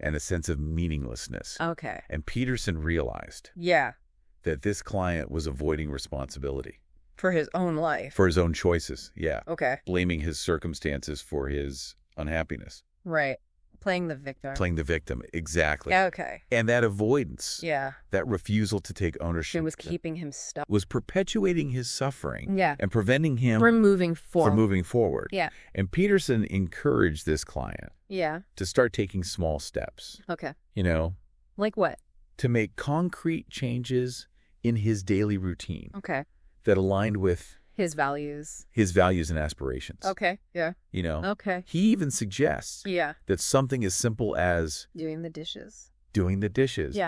Speaker 1: and a sense of meaninglessness.
Speaker 2: Okay.
Speaker 1: And Peterson realized that this client was avoiding responsibility.
Speaker 2: For his own life.
Speaker 1: For his own choices, yeah.
Speaker 2: Okay.
Speaker 1: Blaming his circumstances for his unhappiness.
Speaker 2: Right. Playing the victim.
Speaker 1: Playing the victim, exactly.
Speaker 2: Okay.
Speaker 1: And that avoidance, that refusal to take ownership.
Speaker 2: It was keeping him stuck.
Speaker 1: Was perpetuating his suffering.
Speaker 2: Yeah.
Speaker 1: And preventing him
Speaker 2: from moving forward.
Speaker 1: Yeah. And Peterson encouraged this client.
Speaker 2: Yeah.
Speaker 1: To start taking small steps.
Speaker 2: Okay.
Speaker 1: You know.
Speaker 2: Like what?
Speaker 1: To make concrete changes in his daily routine.
Speaker 2: Okay.
Speaker 1: That aligned with
Speaker 2: His values.
Speaker 1: His values and aspirations.
Speaker 2: Okay, yeah.
Speaker 1: You know?
Speaker 2: Okay.
Speaker 1: He even suggests that something as simple as
Speaker 2: doing the dishes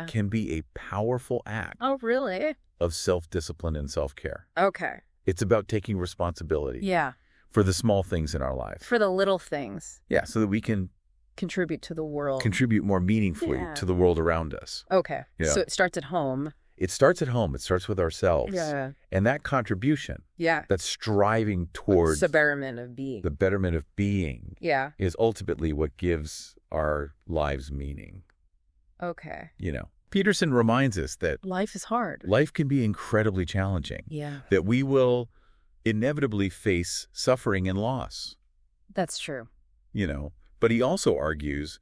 Speaker 1: can be a powerful act.
Speaker 2: Oh, really?
Speaker 1: Of self-discipline and self-care.
Speaker 2: Okay.
Speaker 1: It's about taking responsibility.
Speaker 2: Yeah.
Speaker 1: For the small things in our life.
Speaker 2: For the little things.
Speaker 1: Yeah, so that we can
Speaker 2: contribute to the world.
Speaker 1: Contribute more meaningfully to the world around us.
Speaker 2: Okay. Yeah. So it starts at home.
Speaker 1: It starts at home. It starts with ourselves.
Speaker 2: Yeah.
Speaker 1: And that contribution. Yeah. That's striving towards
Speaker 2: the betterment of being.
Speaker 1: The betterment of being.
Speaker 2: Yeah.
Speaker 1: Is ultimately what gives our lives meaning.
Speaker 2: Okay.
Speaker 1: You know, Peterson reminds us that
Speaker 2: life is hard.
Speaker 1: Life can be incredibly challenging.
Speaker 2: Yeah.
Speaker 1: That we will inevitably face suffering and loss.
Speaker 2: That's true.
Speaker 1: You know, but he also argues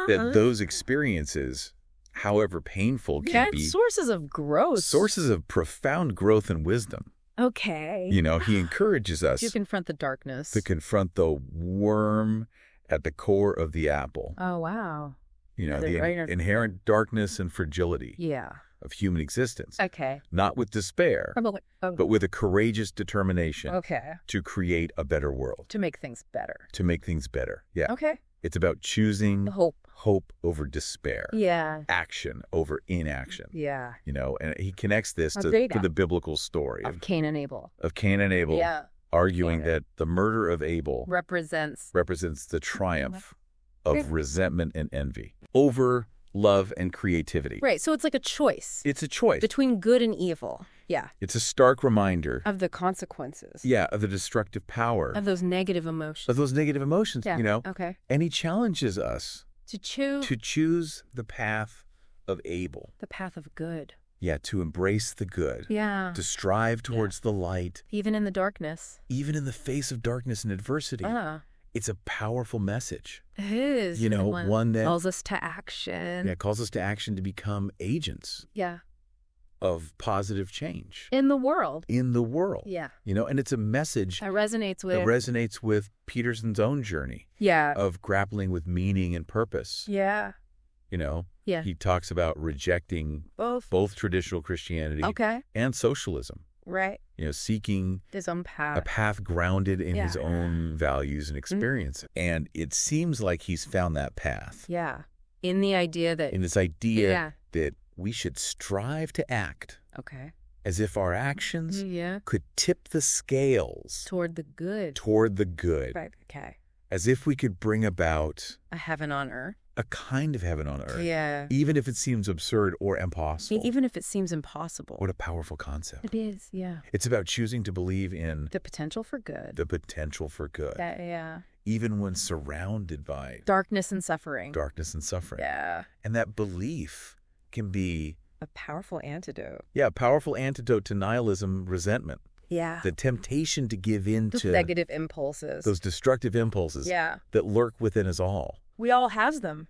Speaker 1: that those experiences, however painful, can be
Speaker 2: sources of growth.
Speaker 1: Sources of profound growth and wisdom.
Speaker 2: Okay.
Speaker 1: You know, he encourages us
Speaker 2: to confront the darkness.
Speaker 1: To confront the worm at the core of the apple.
Speaker 2: Oh, wow.
Speaker 1: You know, the inherent darkness and fragility of human existence.
Speaker 2: Okay.
Speaker 1: Not with despair, but with a courageous determination to create a better world.
Speaker 2: To make things better.
Speaker 1: To make things better, yeah.
Speaker 2: Okay.
Speaker 1: It's about choosing hope over despair.
Speaker 2: Yeah.
Speaker 1: Action over inaction.
Speaker 2: Yeah.
Speaker 1: You know, and he connects this to the biblical story.
Speaker 2: Of Cain and Abel.
Speaker 1: Of Cain and Abel.
Speaker 2: Yeah.
Speaker 1: Arguing that the murder of Abel
Speaker 2: represents
Speaker 1: the triumph of resentment and envy over love and creativity.
Speaker 2: Right. So it's like a choice.
Speaker 1: It's a choice.
Speaker 2: Between good and evil. Yeah.
Speaker 1: It's a stark reminder.
Speaker 2: Of the consequences.
Speaker 1: Yeah. Of the destructive power.
Speaker 2: Of those negative emotions.
Speaker 1: You know.
Speaker 2: Okay.
Speaker 1: And he challenges us.
Speaker 2: To
Speaker 1: choose the path of Abel.
Speaker 2: The path of good.
Speaker 1: Yeah. To embrace the good.
Speaker 2: Yeah.
Speaker 1: To strive towards the light.
Speaker 2: Even in the darkness.
Speaker 1: Even in the face of darkness and adversity. It's a powerful message.
Speaker 2: It is.
Speaker 1: You know, one that
Speaker 2: calls us to action.
Speaker 1: Yeah, calls us to action to become agents.
Speaker 2: Yeah.
Speaker 1: Of positive change.
Speaker 2: In the world.
Speaker 1: Yeah. You know, and it's a message
Speaker 2: that resonates with
Speaker 1: Peterson's own journey.
Speaker 2: Yeah.
Speaker 1: Of grappling with meaning and purpose.
Speaker 2: Yeah.
Speaker 1: You know?
Speaker 2: Yeah.
Speaker 1: He talks about rejecting both traditional Christianity and socialism.
Speaker 2: Right.
Speaker 1: You know, seeking
Speaker 2: his own path.
Speaker 1: A path grounded in his own values and experiences. And it seems like he's found that path.
Speaker 2: Yeah. In this idea
Speaker 1: that we should strive to act.
Speaker 2: Okay.
Speaker 1: As if our actions could tip the scales.
Speaker 2: Toward the good.
Speaker 1: Right.
Speaker 2: Okay.
Speaker 1: As if we could bring about
Speaker 2: a heaven on earth.
Speaker 1: A kind of heaven on earth.
Speaker 2: Yeah.
Speaker 1: Even if it seems absurd or impossible.
Speaker 2: Even if it seems impossible.
Speaker 1: What a powerful concept.
Speaker 2: It is, yeah.
Speaker 1: It's about choosing to believe in
Speaker 2: the potential for good.
Speaker 1: Yeah. Even when surrounded by
Speaker 2: darkness and suffering.
Speaker 1: Yeah. And that belief can be
Speaker 2: a powerful antidote.
Speaker 1: Yeah, a powerful antidote to nihilism, resentment.
Speaker 2: Yeah.
Speaker 1: The temptation to give in to
Speaker 2: negative impulses.
Speaker 1: Those destructive impulses that lurk within us all.
Speaker 2: We all have them.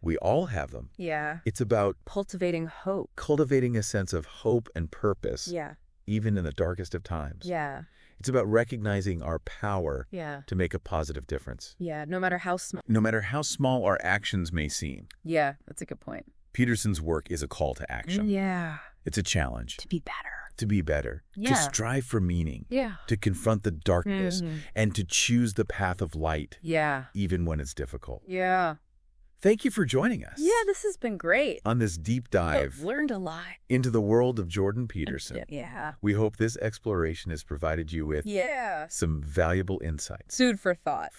Speaker 1: Yeah. It's about
Speaker 2: cultivating hope.
Speaker 1: Cultivating a sense of hope and purpose.
Speaker 2: Yeah.
Speaker 1: Even in the darkest of times.
Speaker 2: Yeah.
Speaker 1: It's about recognizing our power to make a positive difference.
Speaker 2: Yeah, no matter how small.
Speaker 1: No matter how small our actions may seem.
Speaker 2: Yeah, that's a good point.
Speaker 1: Peterson's work is a call to action.
Speaker 2: Yeah.
Speaker 1: It's a challenge.
Speaker 2: To be better.
Speaker 1: Yeah. To strive for meaning.
Speaker 2: Yeah.
Speaker 1: To confront the darkness and to choose the path of light.
Speaker 2: Yeah.
Speaker 1: Even when it's difficult.
Speaker 2: Yeah.
Speaker 1: Thank you for joining us.
Speaker 2: Yeah, this has been great.
Speaker 1: On this deep dive.
Speaker 2: I've learned a lot.
Speaker 1: Into the world of Jordan Peterson.
Speaker 2: Yeah.
Speaker 1: We hope this exploration has provided you with some valuable insights.
Speaker 2: Food for thought.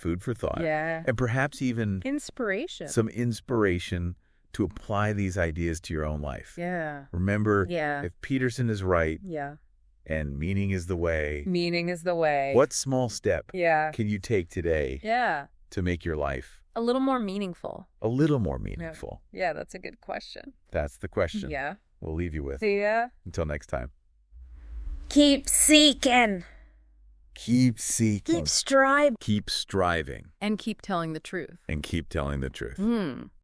Speaker 1: Yeah. And perhaps even
Speaker 2: inspiration.
Speaker 1: Some inspiration to apply these ideas to your own life.
Speaker 2: Yeah.
Speaker 1: Remember, if Peterson is right.
Speaker 2: Yeah.
Speaker 1: And meaning is the way. What small step can you take today to make your life
Speaker 2: a little more meaningful?
Speaker 1: Yeah,
Speaker 2: that's a good question.
Speaker 1: That's the question.
Speaker 2: Yeah.
Speaker 1: We'll leave you with.
Speaker 2: See ya.
Speaker 1: Until next time.
Speaker 2: Keep seeking.
Speaker 1: Keep seeking.
Speaker 2: Keep striving.
Speaker 1: Keep striving.
Speaker 2: And keep telling the truth.